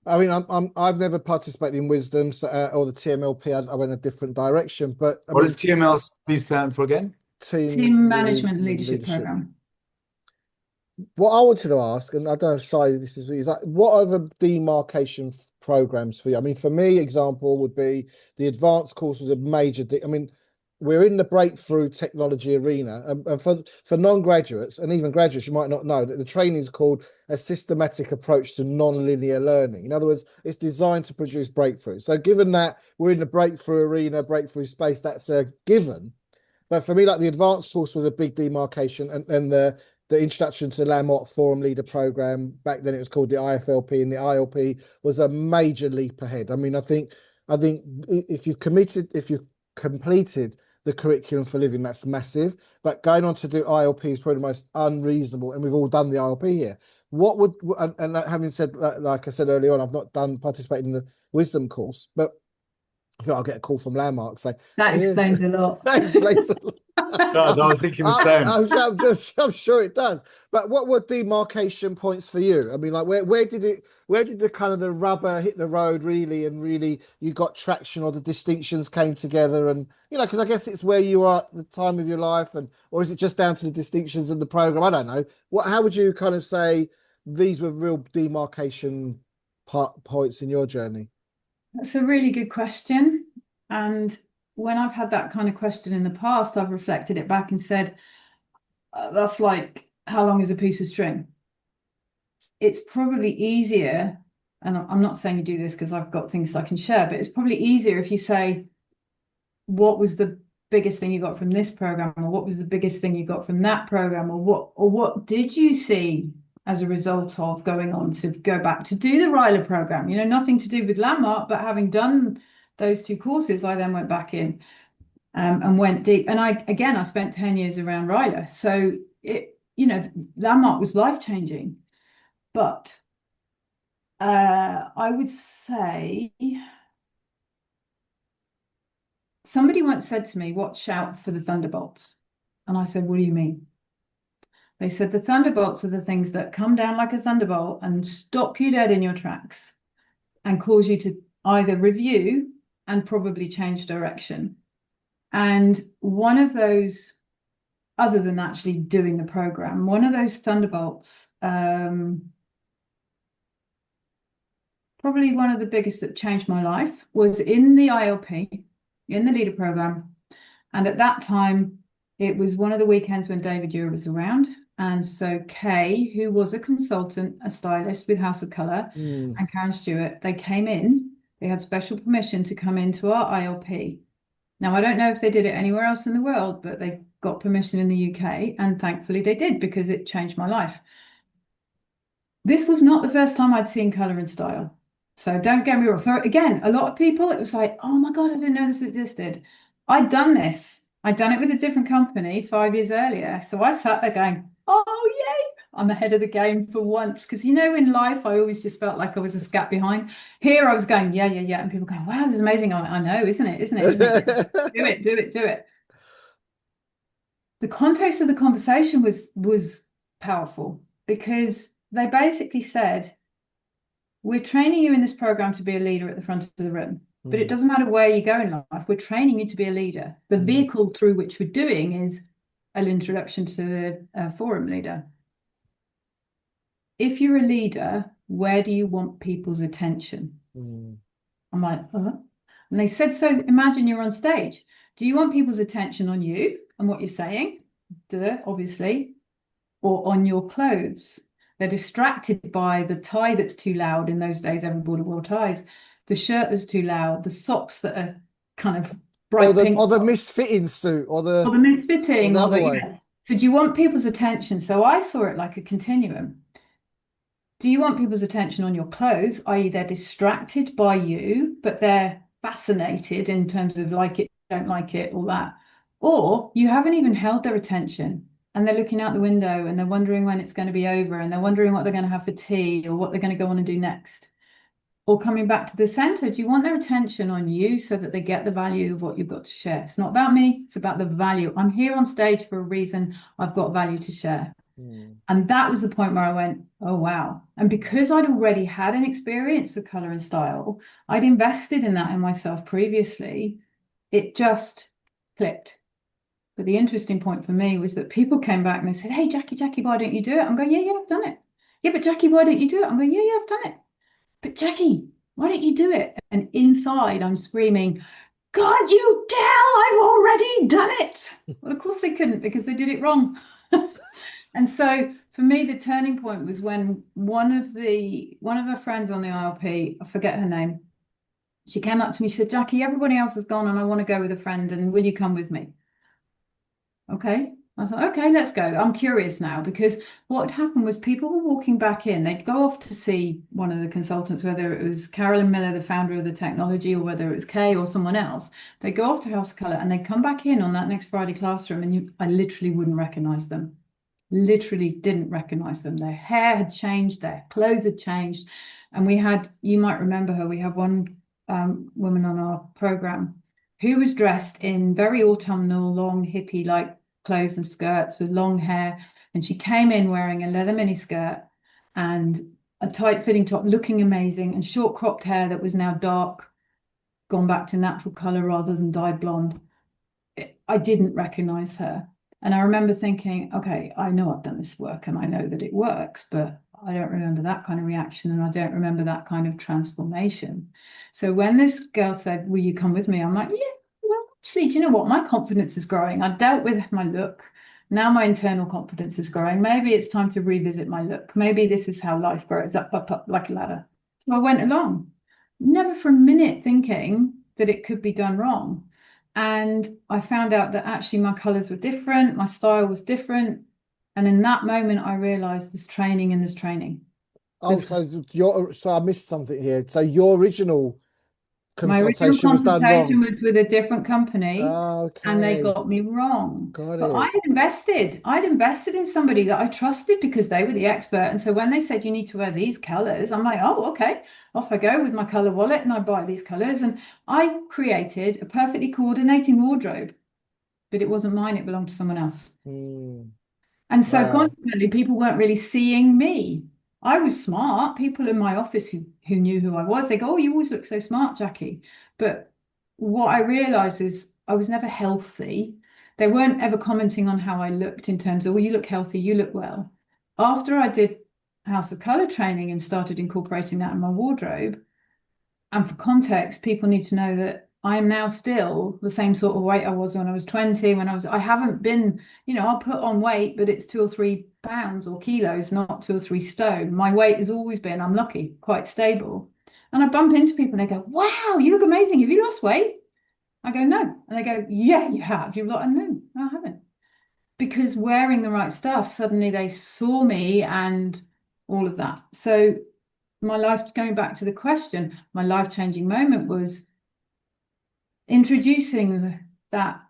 I mean, I've never participated in wisdom or the TMLP. I went a different direction. But what does TMLP stand for again? Team Management Leadership Program. What I wanted to ask, and I don't know if Si, this is like, what are the demarcation programs for you? I mean, for me, example would be the advanced course was a major. I mean, we're in the breakthrough technology arena, and for non-graduates and even graduates, you might not know that the training is called a systematic approach to non-linear learning. In other words, it's designed to produce breakthroughs. So given that we're in the breakthrough arena, breakthrough space, that's a given. But for me, like the advanced course was a big demarcation, and the introduction to the Landmark Forum Leader Program, back then it was called the IFLP, and the ILP was a major leap ahead. I mean, I think if you've completed the curriculum for living, that's massive. But going on to do ILP is probably the most unreasonable, and we've all done the ILP here. What would, and having said that, like I said earlier on, I've not participated in the wisdom course, but I feel I'll get a call from Landmark saying that explains a lot. That explains a lot. I was thinking the same. I'm sure it does. But what were demarcation points for you? I mean, like where did the kind of the rubber hit the road really, and really you got traction, or the distinctions came together, and you know, because I guess it's where you are at the time of your life, or is it just down to the distinctions in the program? I don't know. How would you kind of say these were real demarcation points in your journey? That's a really good question. And when I've had that kind of question in the past, I've reflected it back and said, that's like, how long is a piece of string? It's probably easier, and I'm not saying you do this because I've got things I can share, but it's probably easier if you say, what was the biggest thing you got from this program, or what was the biggest thing you got from that program, or what did you see as a result of going on to go back to do the Ryler program? You know, nothing to do with Landmark, but having done those two courses, I then went back in and went deep. And I spent 10 years around Ryler. So you know, landmark was life-changing. But I would say somebody once said to me, watch out for the thunderbolts. And I said, what do you mean? They said the thunderbolts are the things that come down like a thunderbolt and stop you dead in your tracks and cause you to either review and probably change direction. And one of those, other than actually doing the program, one of those thunderbolts, probably one of the biggest that changed my life, was in the ILP, in the leader program. And at that time, it was one of the weekends when David Ure was around. And so Kay, who was a consultant, a stylist with House of Colour, and Karen Stewart, they came in. They had special permission to come into our ILP. Now, I don't know if they did it anywhere else in the world, but they got permission in the UK. And thankfully they did, because it changed my life. This was not the first time I'd seen colour and style. So don't get me wrong. For, again, a lot of people, it was like, oh my God, I didn't know this existed. I'd done this. I'd done it with a different company 5 years earlier. So I sat there going, oh, yay, I'm ahead of the game for once. Because, you know, in life, I always just felt like I was a step behind. Here I was going, yeah. And people going, wow, this is amazing. I know, isn't it? Isn't it? Do it. The context of the conversation was powerful, because they basically said, we're training you in this program to be a leader at the front of the room, but it doesn't matter where you go in life. We're training you to be a leader. The vehicle through which we're doing is an introduction to the forum leader. If you're a leader, where do you want people's attention? I'm like, and they said, so imagine you're on stage. Do you want people's attention on you and what you're saying? Duh, obviously. Or on your clothes? They're distracted by the tie that's too loud. In those days, everybody wore ties. The shirt that's too loud, the socks that are kind of bright pink. Or the misfitting suit, or the misfitting. Or the other way. Yeah. So do you want people's attention? So I saw it like a continuum. Do you want people's attention on your clothes, i.e. they're distracted by you, but they're fascinated in terms of like it, don't like it, all that? Or you haven't even held their attention, and they're looking out the window and they're wondering when it's going to be over, and they're wondering what they're going to have for tea or what they're going to go on and do next. Or coming back to the center, do you want their attention on you so that they get the value of what you've got to share? It's not about me, it's about the value. I'm here on stage for a reason. I've got value to share. And that was the point where I went, oh, wow. And because I'd already had an experience of color and style, I'd invested in that in myself previously, it just clicked. But the interesting point for me was that people came back and they said, hey, Jackie, why don't you do it? I'm going, yeah, I've done it. Yeah, but Jackie, why don't you do it? I'm going, yeah, I've done it. But Jackie, why don't you do it? And inside I'm screaming, can't you tell I've already done it? Well, of course they couldn't, because they did it wrong. And so for me, the turning point was when one of her friends on the ILP, I forget her name, she came up to me, she said, Jackie, everybody else has gone and I want to go with a friend, and will you come with me? Okay. I thought, okay, let's go. I'm curious now, because what happened was people were walking back in. They'd go off to see one of the consultants, whether it was Carolyn Miller, the founder of the technology, or whether it was Kay or someone else. They go off to House of Colour and they come back in on that next Friday classroom, and I literally wouldn't recognize them. Literally didn't recognize them. Their hair had changed, their clothes had changed. And we had, you might remember her, we had one woman on our program who was dressed in very autumnal, long hippie-like clothes and skirts with long hair, and she came in wearing a leather mini skirt and a tight fitting top, looking amazing, and short cropped hair that was now dark, gone back to natural color rather than dyed blonde. I didn't recognize her, and I remember thinking, okay, I know I've done this work and I know that it works, but I don't remember that kind of reaction, and I don't remember that kind of transformation. So when this girl said, will you come with me? I'm like, yeah. Actually, do you know what? My confidence is growing. I dealt with my look. Now my internal confidence is growing. Maybe it's time to revisit my look. Maybe this is how life grows up like a ladder. So I went along, never for a minute thinking that it could be done wrong. And I found out that actually my colors were different. My style was different. And in that moment, I realized there's training and there's training. Oh, so I missed something here. So your original My original consultation was done consultation wrong. was with a different company and they Okay, got me wrong. got But it. I'd invested in somebody that I trusted because they were the expert. And so when they said you need to wear these colors, I'm like, oh, okay. Off I go with my color wallet and I buy these colors. And I created a perfectly coordinating wardrobe, but it wasn't mine, it belonged to someone else. Mm, And so wow. consequently, people weren't really seeing me. I was smart. People in my office who knew who I was, they go, oh, you always look so smart, Jackie. But what I realized is I was never healthy. They weren't ever commenting on how I looked in terms of, well, you look healthy, you look well. After I did House of Color training and started incorporating that in my wardrobe, and for context, people need to know that I am now still the same sort of weight I was when I was 20, I haven't been, I'll put on weight, but it's 2 or 3 pounds or kilos, not 2 or 3 stone. My weight has always been, I'm lucky, quite stable. And I bump into people and they go, wow, you look amazing. Have you lost weight? I go, no. And they go, yeah, you have. You've lost, no, I haven't. Because wearing the right stuff, suddenly they saw me and all of that. So my life, going back to the question, my life-changing moment was introducing that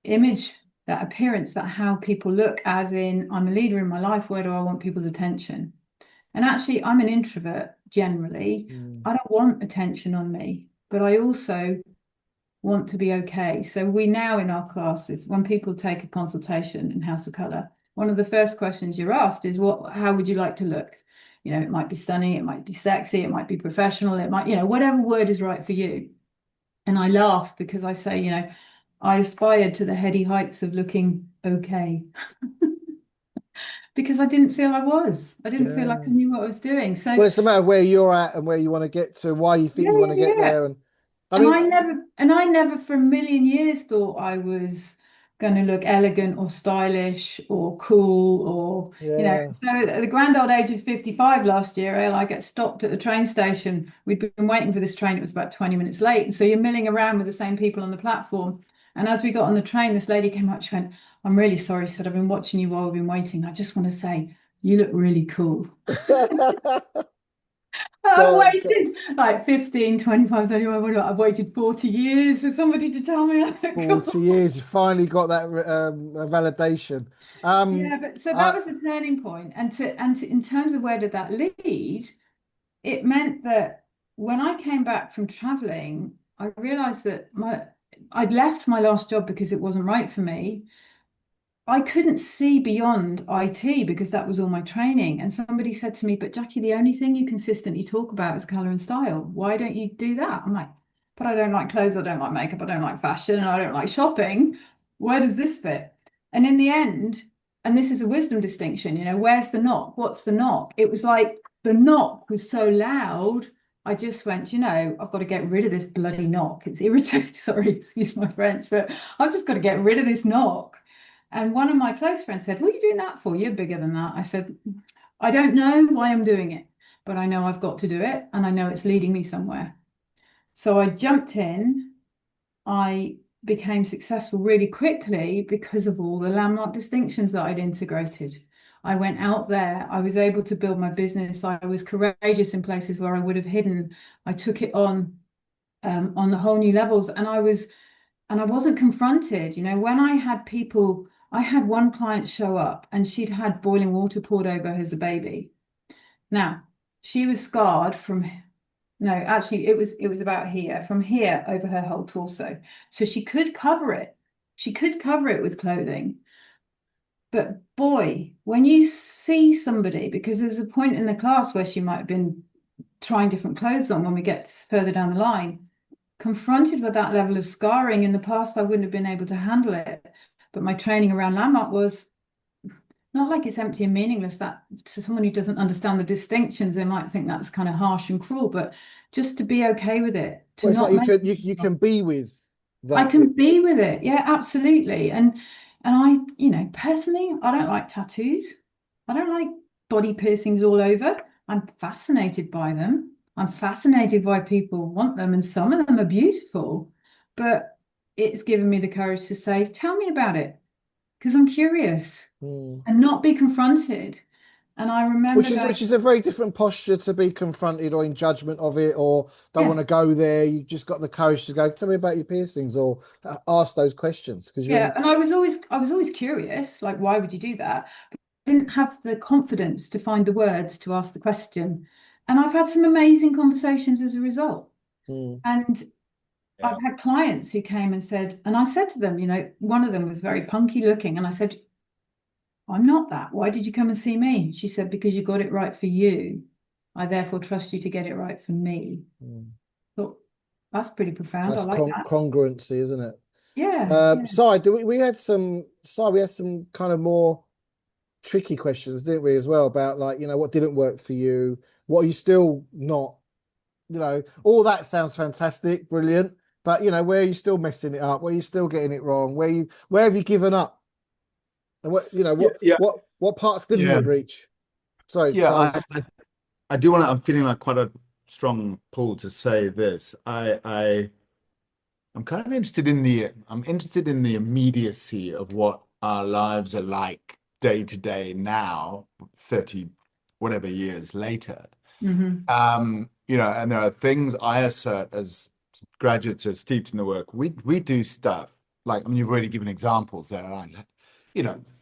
image, that appearance, that how people look, as in, I'm a leader in my life, where do I want people's attention? And actually, I'm an introvert generally. Mm. I don't want attention on me, but I also want to be okay. So we now in our classes, when people take a consultation in House of Colour, one of the first questions you're asked is, how would you like to look? It might be stunning, it might be sexy, it might be professional, it might, whatever word is right for you. And I laugh because I say, I aspired to the heady heights of looking okay because I didn't feel I was. I didn't feel like I Yeah. knew what I was doing. So Well, it's a matter of where you're at and where you want to get to, why you think yeah, you want to yeah, get yeah. there. And I And mean, I never for a million years thought I was going to look elegant or stylish or cool or, yeah. so at the grand old age of 55 last year, I get stopped at the train station. We'd been waiting for this train. It was about 20 minutes late. And so you're milling around with the same people on the platform. And as we got on the train, this lady came up, she went, I'm really sorry. She said, I've been watching you while we've been waiting. I just want to say, you look really cool. I've So waited like 15, 25, 31, whatever. I've waited 40 years for somebody to tell me I look 40 cool. years, you finally got that validation. Yeah, but so that I, was a turning point. And in terms of where did that lead, it meant that when I came back from traveling, I realized that I'd left my last job because it wasn't right for me. I couldn't see beyond IT because that was all my training. And somebody said to me, but Jackie, the only thing you consistently talk about is color and style. Why don't you do that? I'm like, but I don't like clothes, I don't like makeup, I don't like fashion, and I don't like shopping. Where does this fit? And in the end, and this is a wisdom distinction, where's the knock? What's the knock? It was like the knock was so loud. I just went, I've got to get rid of this bloody knock. It's irritating. Sorry, excuse my French, but I've just got to get rid of this knock. And one of my close friends said, what are you doing that for? You're bigger than that. I said, I don't know why I'm doing it, but I know I've got to do it. And I know it's leading me somewhere. So I jumped in. I became successful really quickly because of all the landmark distinctions that I'd integrated. I went out there. I was able to build my business. I was courageous in places where I would have hidden. I took it on the whole new levels. And I wasn't confronted. When I had people, I had one client show up and she'd had boiling water poured over her as a baby. Now, she was scarred from, no, actually, it was about here, from here over her whole torso. So she could cover it. She could cover it with clothing. But boy, when you see somebody, because there's a point in the class where she might have been trying different clothes on when we get further down the line, confronted with that level of scarring in the past, I wouldn't have been able to handle it. But my training around landmark was not like it's empty and meaningless. That to someone who doesn't understand the distinctions, they might think that's kind of harsh and cruel, but just to be okay with it, to well, it's like not you make could you can be with I that. can be with it. Yeah, absolutely. And I, personally, I don't like tattoos. I don't like body piercings all over. I'm fascinated by them. I'm fascinated why people want them, and some of them are beautiful. But it's given me the courage to say, tell me about it, because I'm curious Mm. and not be confronted. And I remember going, Which is a very different posture to be confronted or in judgment of it, or don't yeah, want to go there. You just got the courage to go, tell me about your piercings, or ask those questions because you're yeah. in. And I was always curious, like, why would you do that? I didn't have the confidence to find the words to ask the question. And I've had some amazing conversations as a result. Mm, And I've Yeah. had clients who came and said, and I said to them, you know, one of them was very punky looking, and I said, I'm not that. Why did you come and see me? She said, because you got it right for you. I therefore trust you to get it right for me. mm. Thought that's pretty profound. I That's like that. congruency, isn't it? Yeah, yeah. We had some kind of more tricky questions, didn't we, as well, about like, what didn't work for you, what are you still not, all that sounds fantastic, brilliant, but where are you still messing it up, where are you still getting it wrong, where have you given up, and what Yeah, yeah, what parts didn't yeah, you reach? Sorry, yeah. Charles. I do want to. I'm feeling like quite a strong pull to say this. I'm kind of interested in the immediacy of what our lives are like day to day now, 30 whatever years later. Hmm. And there are things I assert as graduates who are steeped in the work. We do stuff like, I mean, you've already given examples there,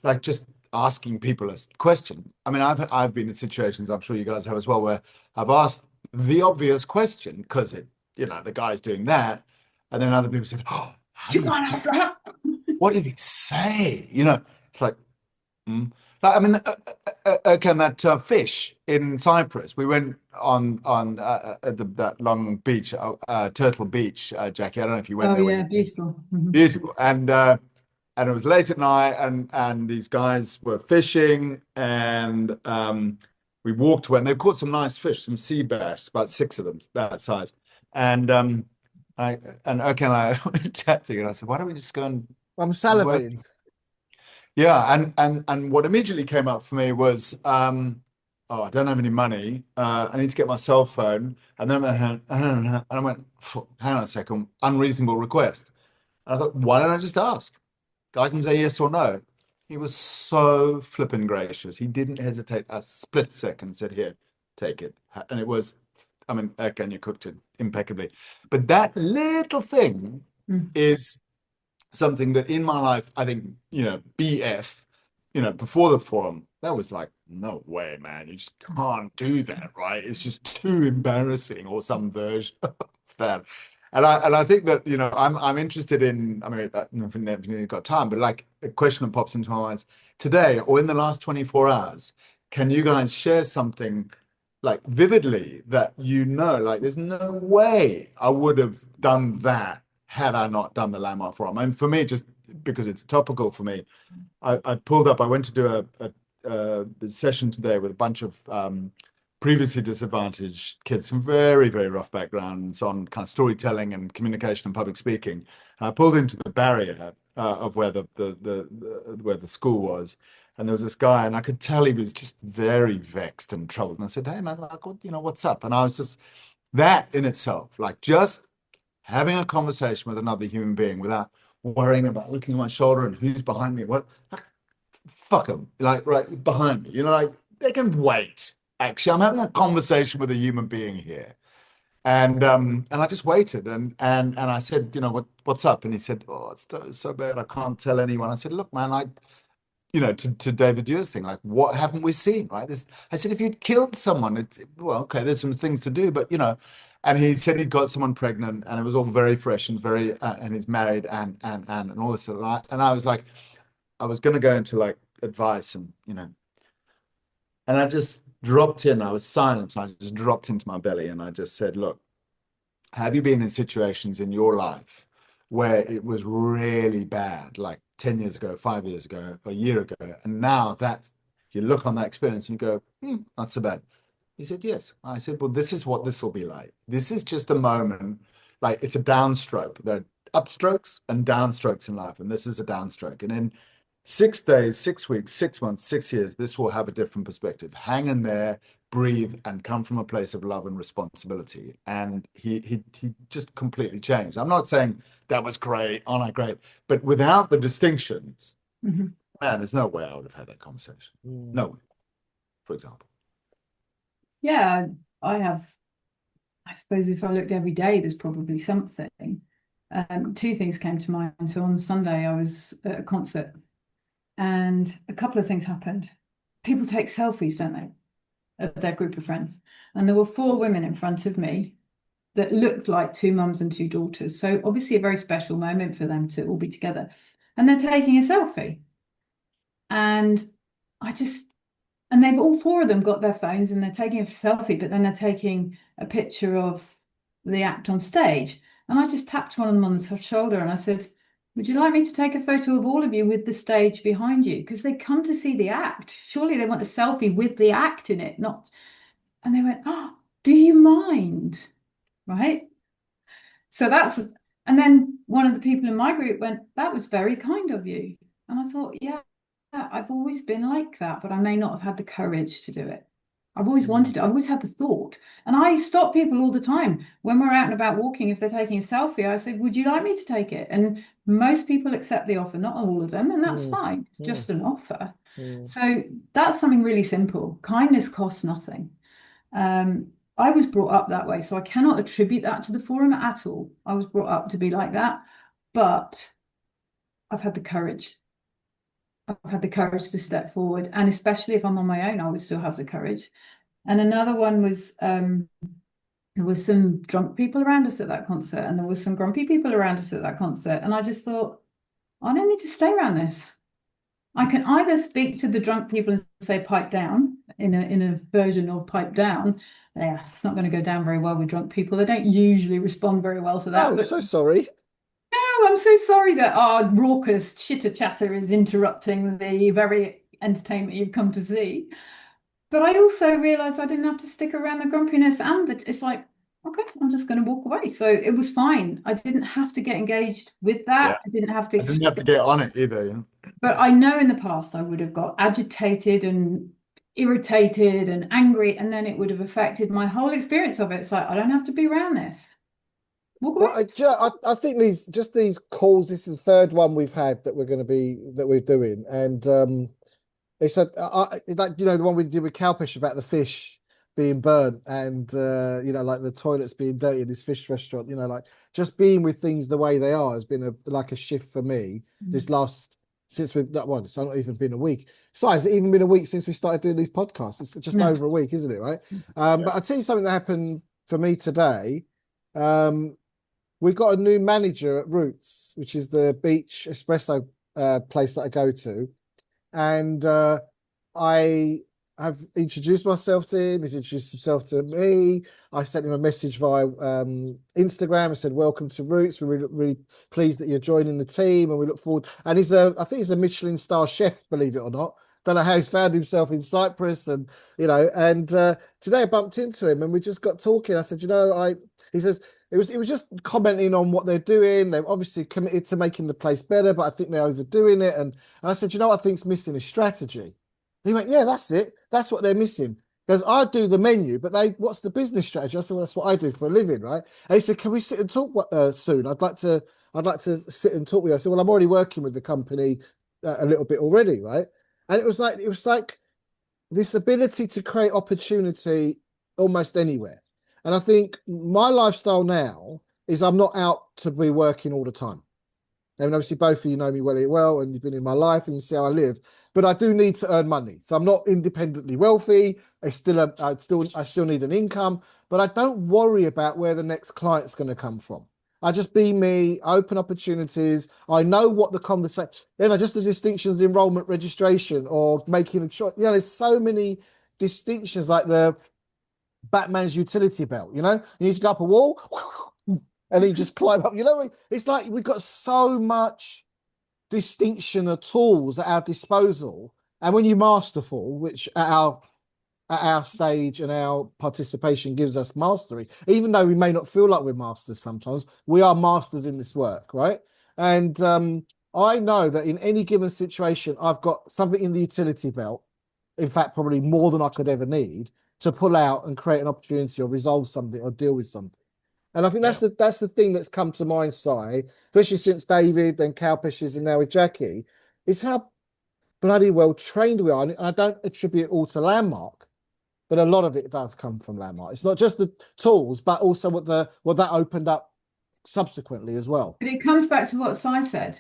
like just asking people a question. I mean, I've been in situations, I'm sure you guys have as well, where I've asked the obvious question because the guy's doing that, and then other people said, "Oh, how Do do you you want to do? ask that? What did he say?" It's like. Mm. Like, I mean, again, that fish in Cyprus. We went on that long beach, Turtle Beach, Jackie. I don't know if you went Oh there when yeah, you were beautiful. Hmm. beautiful, and it was late at night, and these guys were fishing, and we walked away, and they caught some nice fish, some sea bass, about six of them, that size, and I and Erkan and I were chatting, and I said, "Why don't we just go and I'm work?" salivating. Yeah, and what immediately came up for me was, oh, I don't have any money. I need to get my cell phone. And then and I went, hang on a second, unreasonable request. And I thought, why don't I just ask? I can say yes or no. He was so flippin' gracious. He didn't hesitate a split second, said, here, take it. And it was, I mean, again, you cooked it impeccably. But that little thing Mm. is something that in my life, I think, BF, before the forum, that was like, no way, man. You just can't do that, right? It's just too embarrassing, or some version of that. And I think that, I'm interested in, I mean, I don't know if you've got time, but like a question that pops into my mind today or in the last 24 hours, can you guys share something like vividly that like there's no way I would have done that had I not done the landmark forum? And for me, just because it's topical for me, I pulled up. I went to do a session today with a bunch of previously disadvantaged kids from very, very rough backgrounds on kind of storytelling and communication and public speaking. And I pulled into the barrier of where where the school was, and there was this guy, and I could tell he was just very vexed and troubled. And I said, "Hey, man, like, what's up?" And I was just that in itself, like just having a conversation with another human being without worrying about looking at my shoulder and who's behind me. What, like, fuck them, like right behind me. Like they can wait. Actually, I'm having a conversation with a human being here. And I just waited and I said, what's up? And he said, "Oh, it's so bad. I can't tell anyone." I said, "Look, man, like, to David Yu's thing, like, what haven't we seen, right? I said, if you'd killed someone, well, okay, there's some things to do, but and he said he'd got someone pregnant, and it was all very fresh and very, and he's married and all this sort of, and I was like, I was going to go into like advice and I just dropped in. I was silent. I just dropped into my belly, and I just said, look, have you been in situations in your life where it was really bad, like 10 years ago, 5 years ago, a year ago, and now you look on that experience and you go, not so bad. He said, yes. I said, well, this is what this will be like. This is just a moment, like it's a downstroke. There are upstrokes and downstrokes in life, and this is a downstroke. And in 6 days, 6 weeks, 6 months, 6 years, this will have a different perspective. Hang in there, breathe, and come from a place of love and responsibility. And he just completely changed. I'm not saying that was great, aren't I great? But without the distinctions, Hmm. man, there's no way I would have had that conversation. Mm. No way. for example? Yeah, I have. I suppose if I looked every day, there's probably something. Two things came to mind. So on Sunday, I was at a concert and a couple of things happened. People take selfies, don't they, of their group of friends? And there were four women in front of me that looked like two mums and two daughters. So obviously a very special moment for them to all be together. And they're taking a selfie. And and they've all four of them got their phones and they're taking a selfie, but then they're taking a picture of the act on stage. And I just tapped one of them on the shoulder and I said, would you like me to take a photo of all of you with the stage behind you? Because they come to see the act. Surely they want a selfie with the act in it, not. And they went, oh, do you mind? Right. So and then one of the people in my group went, that was very kind of you. And I thought, yeah, I've always been like that, but I may not have had the courage to do it. I've always wanted it. I've always had the thought. And I stop people all the time when we're out and about walking. If they're taking a selfie, I say, would you like me to take it? And most people accept the offer, not all of them, and that's fine. It's just an offer. So that's something really simple. Kindness costs nothing. I was brought up that way, so I cannot attribute that to the forum at all. I was brought up to be like that, but I've had the courage. I've had the courage to step forward, and especially if I'm on my own, I would still have the courage. And another one was there was some drunk people around us at that concert, and there was some grumpy people around us at that concert, and I just thought, I don't need to stay around this. I can either speak to the drunk people and say pipe down in a version of pipe down. Yeah, it's not going to go down very well with drunk people. They don't usually respond very well to that. Oh, so sorry. No, I'm so sorry that our raucous chitter chatter is interrupting the very entertainment you've come to see. But I also realized I didn't have to stick around the grumpiness and it's like, okay, I'm just going to walk away. So it was fine. I didn't have to get engaged with that. Yeah. I didn't have I didn't have to get on it either, you know. But I know in the past I would have got agitated and irritated and angry, and then it would have affected my whole experience of it. It's like, I don't have to be around this. Walk away. Well, I think these calls. This is the third one we've had that we're doing, and it's like the one we did with Cowpish about the fish being burnt, and like the toilets being dirty in this fish restaurant. Like just being with things the way they are has been like a shift for me this last. Since we've that one, it's not even been a week. So has it even been a week since we started doing these podcasts? It's just over a week, isn't it? Right. But I'll tell you something that happened for me today. We got a new manager at Roots, which is the beach espresso place that I go to. And I have introduced myself to him. He's introduced himself to me. I sent him a message via Instagram. I said, welcome to Roots. We're really, really pleased that you're joining the team and we look forward. And I think he's a Michelin star chef, believe it or not. Don't know how he's found himself in Cyprus and today I bumped into him and we just got talking. I said, he says, it was just commenting on what they're doing. They're obviously committed to making the place better, but I think they're overdoing it. And I said, what I think's missing is strategy. And he went, yeah, that's it. That's what they're missing. Because I do the menu, but what's the business strategy? I said, well, that's what I do for a living, right? And he said, can we sit and talk soon? I'd like to sit and talk with you. I said, well, I'm already working with the company a little bit already, right? And it was like this ability to create opportunity almost anywhere. And I think my lifestyle now is I'm not out to be working all the time. I mean, obviously, both of you know me very well, and you've been in my life, and you see how I live. But I do need to earn money, so I'm not independently wealthy. I still need an income, but I don't worry about where the next client's going to come from. I just be me, open opportunities. I know what the conversation, just the distinctions, enrollment, registration, or making a choice. There's so many distinctions, like the Batman's utility belt, you need to go up a wall and then you just climb up, it's like we've got so much distinction of tools at our disposal. And when you're masterful, which at our stage and our participation gives us mastery, even though we may not feel like we're masters sometimes, we are masters in this work, right? And I know that in any given situation, I've got something in the utility belt, in fact, probably more than I could ever need, to pull out and create an opportunity or resolve something or deal with something. And I think that's the thing that's come to mind, Si, especially since David, then Cowpish's, and now with Jackie, is how bloody well trained we are. And I don't attribute it all to Landmark, but a lot of it does come from Landmark. It's not just the tools, but also what that opened up subsequently as well. But it comes back to what Si said.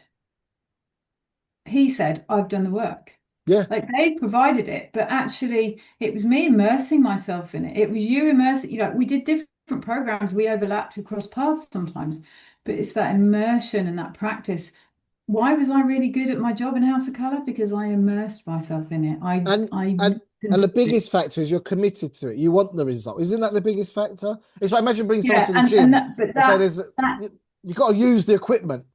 He said, I've done the work. Yeah. Like they provided it, but actually it was me immersing myself in it. It was you immersing, we did different programs, we overlapped across paths sometimes, but it's that immersion and that practice. Why was I really good at my job in House of Colour? Because I immersed myself in it. And the biggest factor is you're committed to it. You want the result. Isn't that the biggest factor? It's like, imagine bringing someone to the gym and say you've got to use the equipment.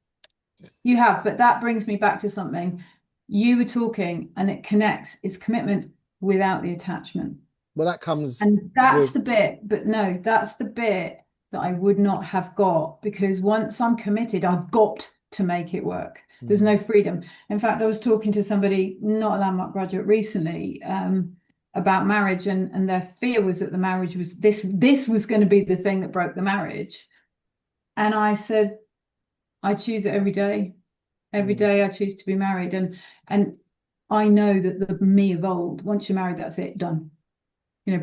You have, but that brings me back to something. You were talking and it connects. It's commitment without the attachment. Well, that comes. And that's the bit, but no, that's the bit that I would not have got, because once I'm committed, I've got to make it work. There's no freedom. In fact, I was talking to somebody, not a Landmark graduate recently, about marriage, and their fear was that the marriage was this was going to be the thing that broke the marriage. And I said, I choose it every day. Every day I choose to be married. And I know that the me of old, once you're married, that's it, done.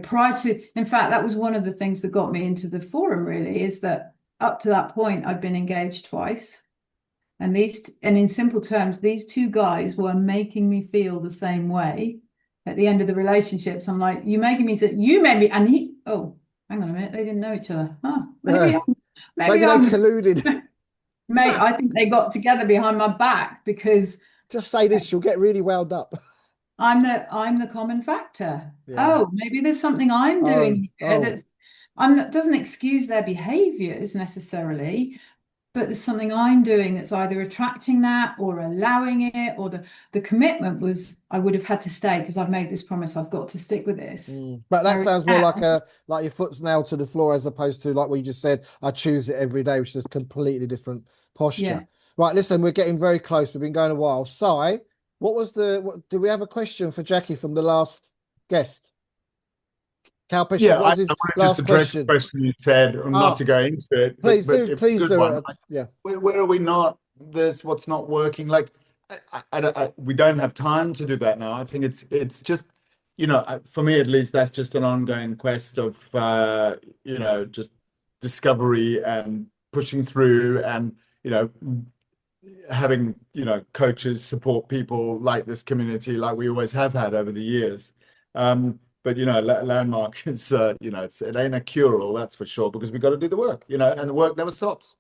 Prior to, in fact, that was one of the things that got me into the forum, really, is that up to that point, I'd been engaged twice. And in simple terms, these two guys were making me feel the same way at the end of the relationships. I'm like, you made me, and oh, hang on a minute, they didn't know each other. Oh, maybe they colluded. Mate, I think they got together behind my back, because just say this, you'll get really wound up. I'm the common factor. Yeah. Oh, maybe there's something I'm doing here that doesn't excuse their behaviors necessarily, but there's something I'm doing that's either attracting that or allowing it, or the commitment was I would have had to stay because I've made this promise, I've got to stick with this. But that sounds more like your foot's nailed to the floor, as opposed to like what you just said, I choose it every day, which is a completely different posture. Yeah. Right, listen, we're getting very close. We've been going a while. Si, do we have a question for Jackie from the last guest? Cal Bishop, yeah, I want to just address the question you said, not to go into it. Please do it. Yeah. Where are we not? There's what's not working. Like, we don't have time to do that now. I think it's just, for me at least, that's just an ongoing quest of, just discovery and pushing through, and, having, coaches support people like this community, like we always have had over the years. But, Landmark is, it ain't a cure-all, that's for sure, because we've got to do the work, and the work never stops,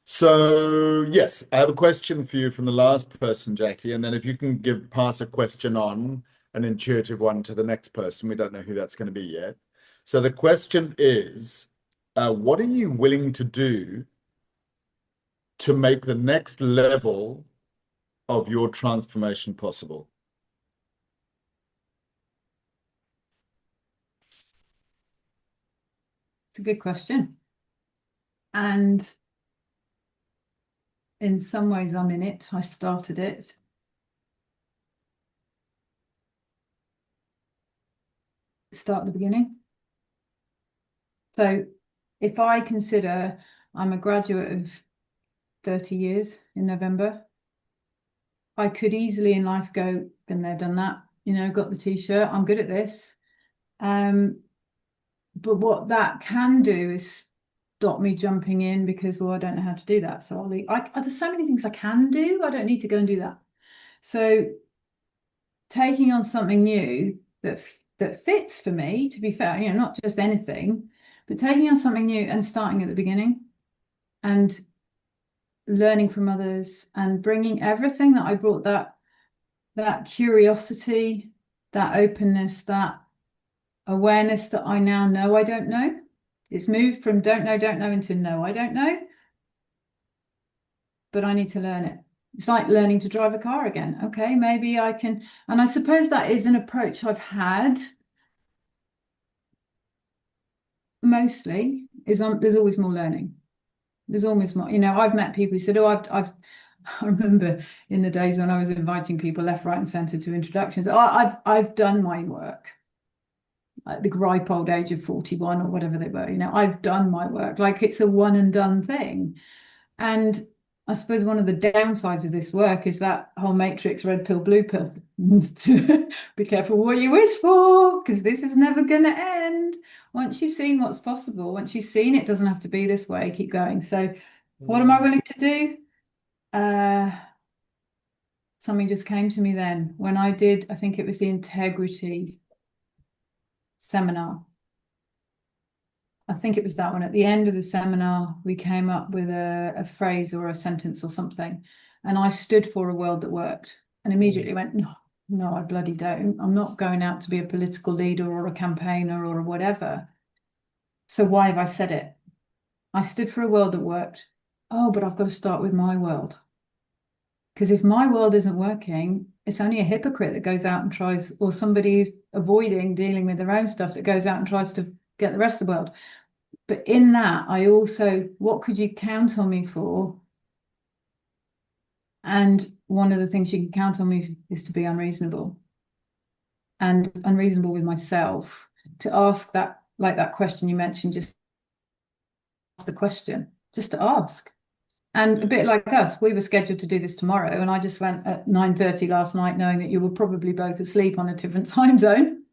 So, yes, I have a question for you from the last person, Jackie, and then if you can pass a question on, an intuitive one, to the next person. We don't know who that's going to be yet. So the question is, what are you willing to do to make the next level of your transformation possible? It's a good question. And in some ways I'm in it. I started it. Start at the beginning. So if I consider I'm a graduate of 30 years in November, I could easily in life go, been there, done that, got the t-shirt, I'm good at this. But what that can do is stop me jumping in, because, I don't know how to do that. So I'll leave. There's so many things I can do. I don't need to go and do that. So taking on something new that fits for me, to be fair, not just anything, but taking on something new and starting at the beginning and learning from others and bringing everything that I brought, that curiosity, that openness, that awareness that I now know I don't know. It's moved from don't know into no, I don't know, but I need to learn it. It's like learning to drive a car again. Okay, maybe I can. And I suppose that is an approach I've had mostly, there's always more learning. There's always more, I've met people who said, I remember in the days when I was inviting people left, right and center to introductions. I've done my work at the ripe old age of 41 or whatever they were, I've done my work. Like, it's a one and done thing. And I suppose one of the downsides of this work is that whole matrix red pill, blue pill. Be careful what you wish for, because this is never going to end. Once you've seen what's possible, once you've seen it doesn't have to be this way, keep going. So what am I willing to do? Something just came to me then when I did, I think it was the integrity seminar. I think it was that one. At the end of the seminar, we came up with a phrase or a sentence or something. And I stood for a world that worked and immediately went, no, no, I bloody don't. I'm not going out to be a political leader or a campaigner or whatever. So why have I said it? I stood for a world that worked. Oh, but I've got to start with my world. Because if my world isn't working, it's only a hypocrite that goes out and tries, or somebody who's avoiding dealing with their own stuff that goes out and tries to get the rest of the world. But in that, I also, what could you count on me for? And one of the things you can count on me is to be unreasonable and unreasonable with myself, to ask that, like that question you mentioned, just ask the question, just to ask. And a bit like us, we were scheduled to do this tomorrow, and I just went at 9:30 last night, knowing that you were probably both asleep on a different time zone.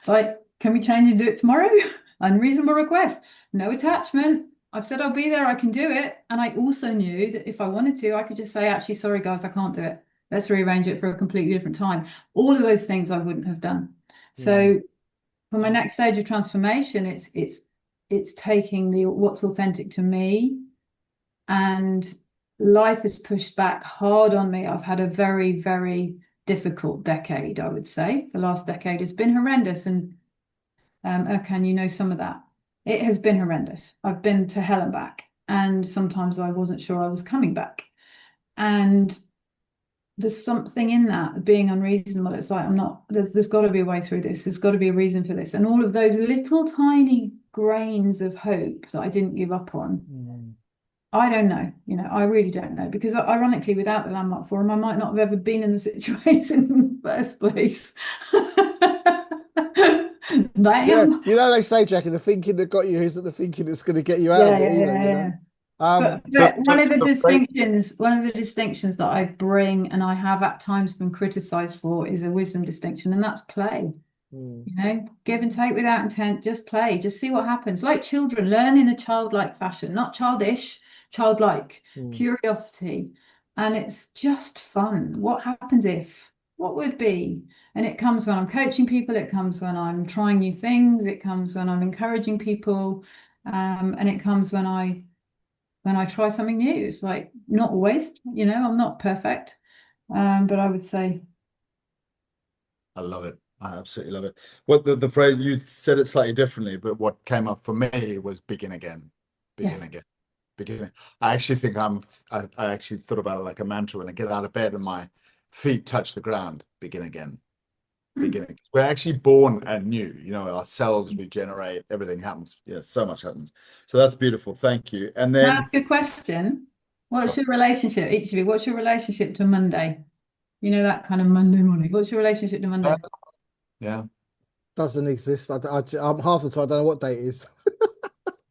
It's like, can we change and do it tomorrow? Unreasonable request, no attachment. I've said I'll be there, I can do it. And I also knew that if I wanted to, I could just say, actually, sorry, guys, I can't do it. Let's rearrange it for a completely different time. All of those things I wouldn't have done. So for my next stage of transformation, it's taking the what's authentic to me. And life has pushed back hard on me. I've had a very, very difficult decade, I would say. The last decade has been horrendous. And Erkan, you know some of that. It has been horrendous. I've been to hell and back. And sometimes I wasn't sure I was coming back. And there's something in that, being unreasonable. It's like, there's got to be a way through this. There's got to be a reason for this. And all of those little tiny grains of hope that I didn't give up on. I don't know, I really don't know, because ironically, without the Landmark Forum, I might not have ever been in the situation in the first place. Damn. Yeah, they say, Jackie, the thinking that got you isn't the thinking that's going to get you out of it either. But one of the distinctions that I bring, and I have at times been criticized for, is a wisdom distinction, and that's play. Give and take without intent, just play, just see what happens. Like children, learn in a childlike fashion, not childish, childlike, curiosity. And it's just fun. What happens if? What would be? And it comes when I'm coaching people, it comes when I'm trying new things, it comes when I'm encouraging people, and it comes when I try something new. It's like, not always, I'm not perfect, but I would say. I love it. I absolutely love it. What the phrase, you said it slightly differently, but what came up for me was begin again. Begin again. Beginning. I actually think I actually thought about it like a mantra when I get out of bed and my feet touch the ground. Begin again. Beginning. We're actually born anew. Our cells regenerate. Everything happens. So much happens. So that's beautiful. Thank you. And then Can I ask a question? What's your relationship, each of you? What's your relationship to Monday? That kind of Monday morning. What's your relationship to Monday? Yeah. Doesn't exist. I'm half the time I don't know what day it is.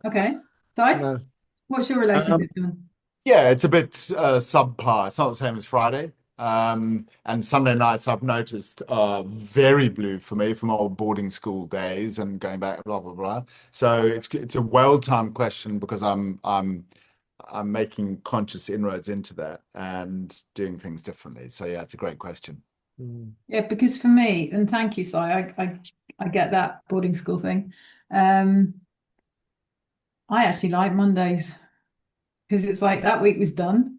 Okay. So No. what's your relationship to Monday? Yeah, it's a bit subpar. It's not the same as Friday. And Sunday nights I've noticed are very blue for me from old boarding school days and going back, blah blah blah. So it's a well-timed question because I'm making conscious inroads into that and doing things differently. So yeah, it's a great question. Yeah, because for me, and thank you, Si, I get that boarding school thing. I actually like Mondays because it's like that week was done.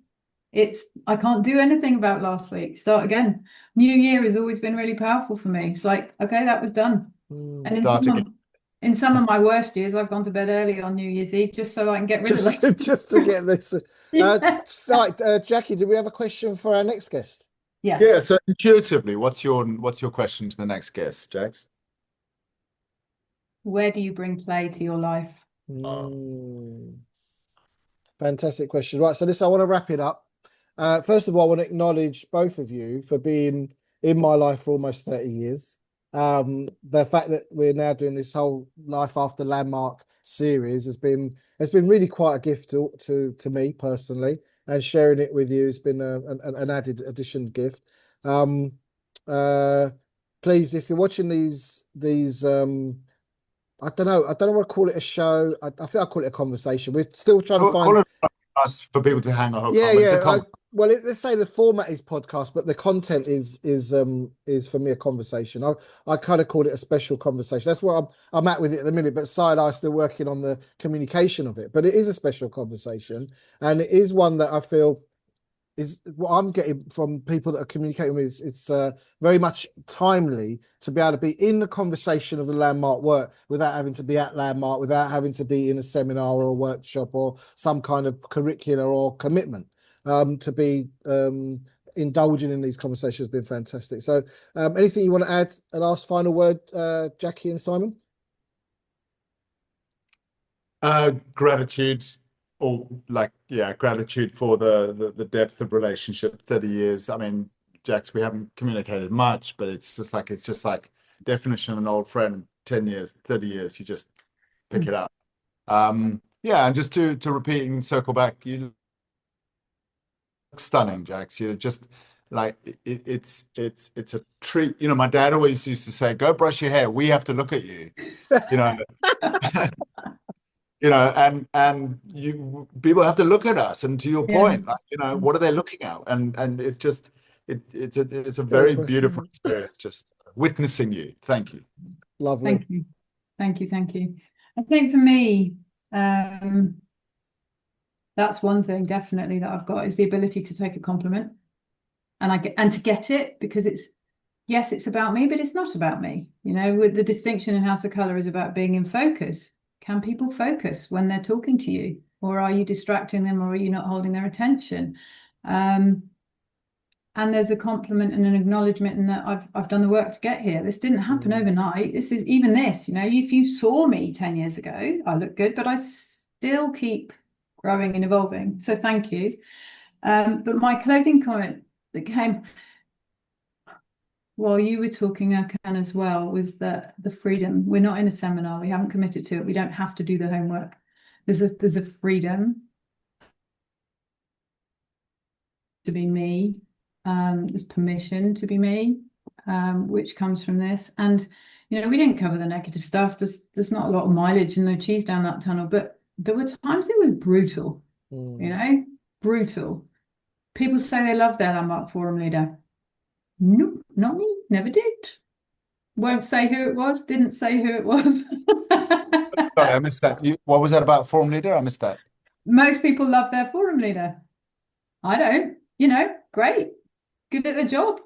I can't do anything about last week. Start again. New Year has always been really powerful for me. It's like, okay, that was done. And in some of my worst years, I've gone to bed early on New Year's Eve just so I can get rid of it. Just to get this. Jackie, do we have a question for our next guest? Yes. Yeah. So intuitively, what's your question to the next guest, Jax? Where do you bring play to your life? Fantastic question. Right. So I want to wrap it up. First of all, I want to acknowledge both of you for being in my life for almost 30 years. The fact that we're now doing this whole Life After Landmark series has been really quite a gift to me personally. and sharing it with you has been an added addition gift. Please, if you're watching these I don't know what to call it, a show. I think I call it a conversation. We're still trying to find. Call it us for people to hang a hook Yeah, on. But it's a yeah. Well, let's say the format is podcast, but the content is for me a conversation. I kind of call it a special conversation. That's where I'm at with it at the minute. But Side Eye still working on the communication of it. But it is a special conversation, and it is one that I feel is what I'm getting from people that are communicating with. It's very much timely to be able to be in the conversation of the landmark work without having to be at landmark, without having to be in a seminar or a workshop or some kind of curricular or commitment. To be indulging in these conversations has been fantastic. So anything you want to add, a last final word, Jackie and Simon? Gratitude, or gratitude for the depth of relationship. 30 years. I mean, Jax, we haven't communicated much, but it's just like definition of an old friend. 10 years, 30 years, you just pick it up. And just to repeat and circle back, you look stunning, Jax. You're just like it's a treat. You know, my dad always used to say, "Go brush your hair. We have to look at you." You know. And people have to look at us. And to your point, what are they looking at? And it's just it's a very beautiful experience just witnessing you. Thank you. Lovely. Thank you. I think for me, that's one thing definitely that I've got is the ability to take a compliment and to get it, because it's about me, but it's not about me. You know, with the distinction in House of Colour is about being in focus. Can people focus when they're talking to you, or are you distracting them, or are you not holding their attention? And there's a compliment and an acknowledgement in that I've done the work to get here. This didn't happen overnight. This is even this, you know, if you saw me 10 years ago, I look good, but I still keep growing and evolving. So thank you. But my closing comment that came while you were talking, Erkan, as well, was that the freedom. We're not in a seminar. We haven't committed to it. We don't have to do the homework. There's a freedom to be me. There's permission to be me, which comes from this. And you know, we didn't cover the negative stuff. There's not a lot of mileage and no cheese down that tunnel, but there were times it was brutal. You know, brutal. People say they love their landmark forum leader. Nope, not me. Never did. Won't say who it was. Didn't say who it was. Sorry, I missed that. What was that about forum leader? I missed that. Most people love their forum leader. I don't. You know, great, good at the job,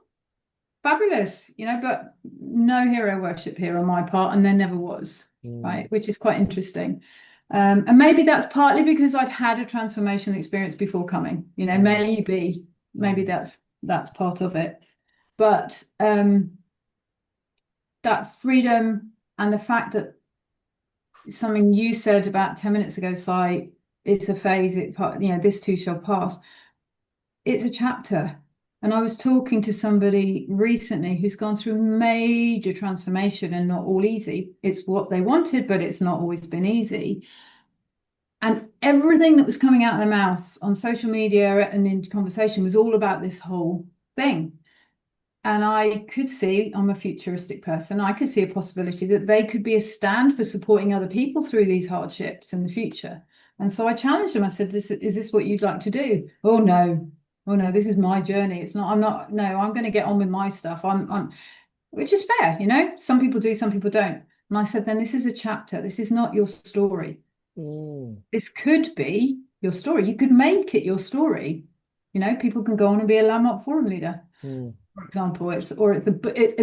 fabulous. You know, but no hero worship here on my part, and there never was. Right, which is quite interesting. And maybe that's partly because I'd had a transformational experience before coming. You know, maybe that's part of it. But that freedom and the fact that something you said about 10 minutes ago, Si, it's a phase, this too shall pass. It's a chapter. And I was talking to somebody recently who's gone through major transformation and not all easy. It's what they wanted, but it's not always been easy. And everything that was coming out of their mouth on social media and in conversation was all about this whole thing. And I could see, I'm a futuristic person, I could see a possibility that they could be a stand for supporting other people through these hardships in the future. And so I challenged them. I said, is this what you'd like to do? Oh no, this is my journey. It's not, I'm going to get on with my stuff. Which is fair, you know, some people do, some people don't. And I said, then this is a chapter. This is not your story. This could be your story. You could make it your story. You know, people can go on and be a landmark forum leader. For example, it's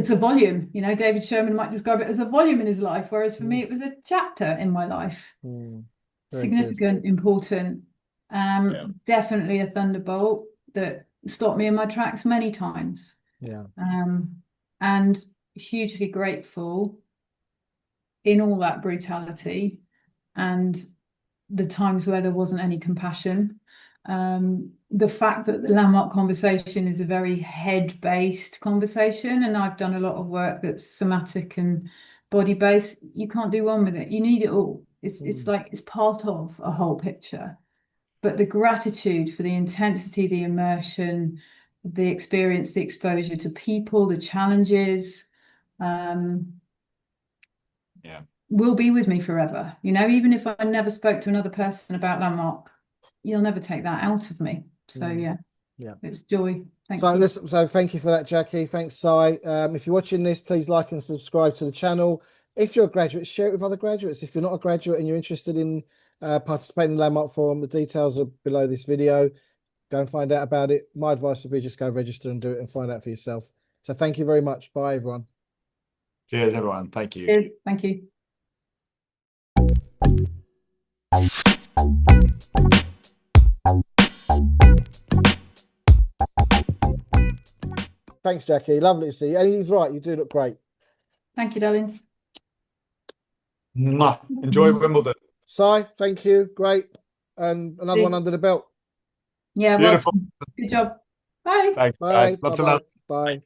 a volume. You know, David Sherman might describe it as a volume in his life, whereas for me it was a chapter in my life. Significant, important, definitely a thunderbolt that stopped me in my tracks many times. And hugely grateful in all that brutality and the times where there wasn't any compassion. The fact that the landmark conversation is a very head-based conversation, and I've done a lot of work that's somatic and body-based. You can't do one with it. You need it all. It's like it's part of a whole picture. but the gratitude for the intensity, the immersion, the experience, the exposure to people, the challenges, will be with me forever. You know, even if I never spoke to another person about Landmark, you'll never take that out of me. So yeah, it's joy. Thank you. So thank you for that, Jackie. Thanks, Si. If you're watching this, please like and subscribe to the channel. If you're a graduate, share it with other graduates. If you're not a graduate and you're interested in participating in the Landmark Forum, the details are below this video. Go and find out about it. My advice would be just go register and do it and find out for yourself. So thank you very much. Bye, everyone. Cheers, everyone. Thank you. Cheers. Thank you. Thanks, Jackie. Lovely to see you. And he's right. You do look great. Thank you, darlings. Mwah. Enjoy Wimbledon. Si, thank you. Great. And another one under the belt. Yeah, Beautiful. well, good job. Bye. Thanks, Bye. guys. Lots of Bye-bye. love. Bye.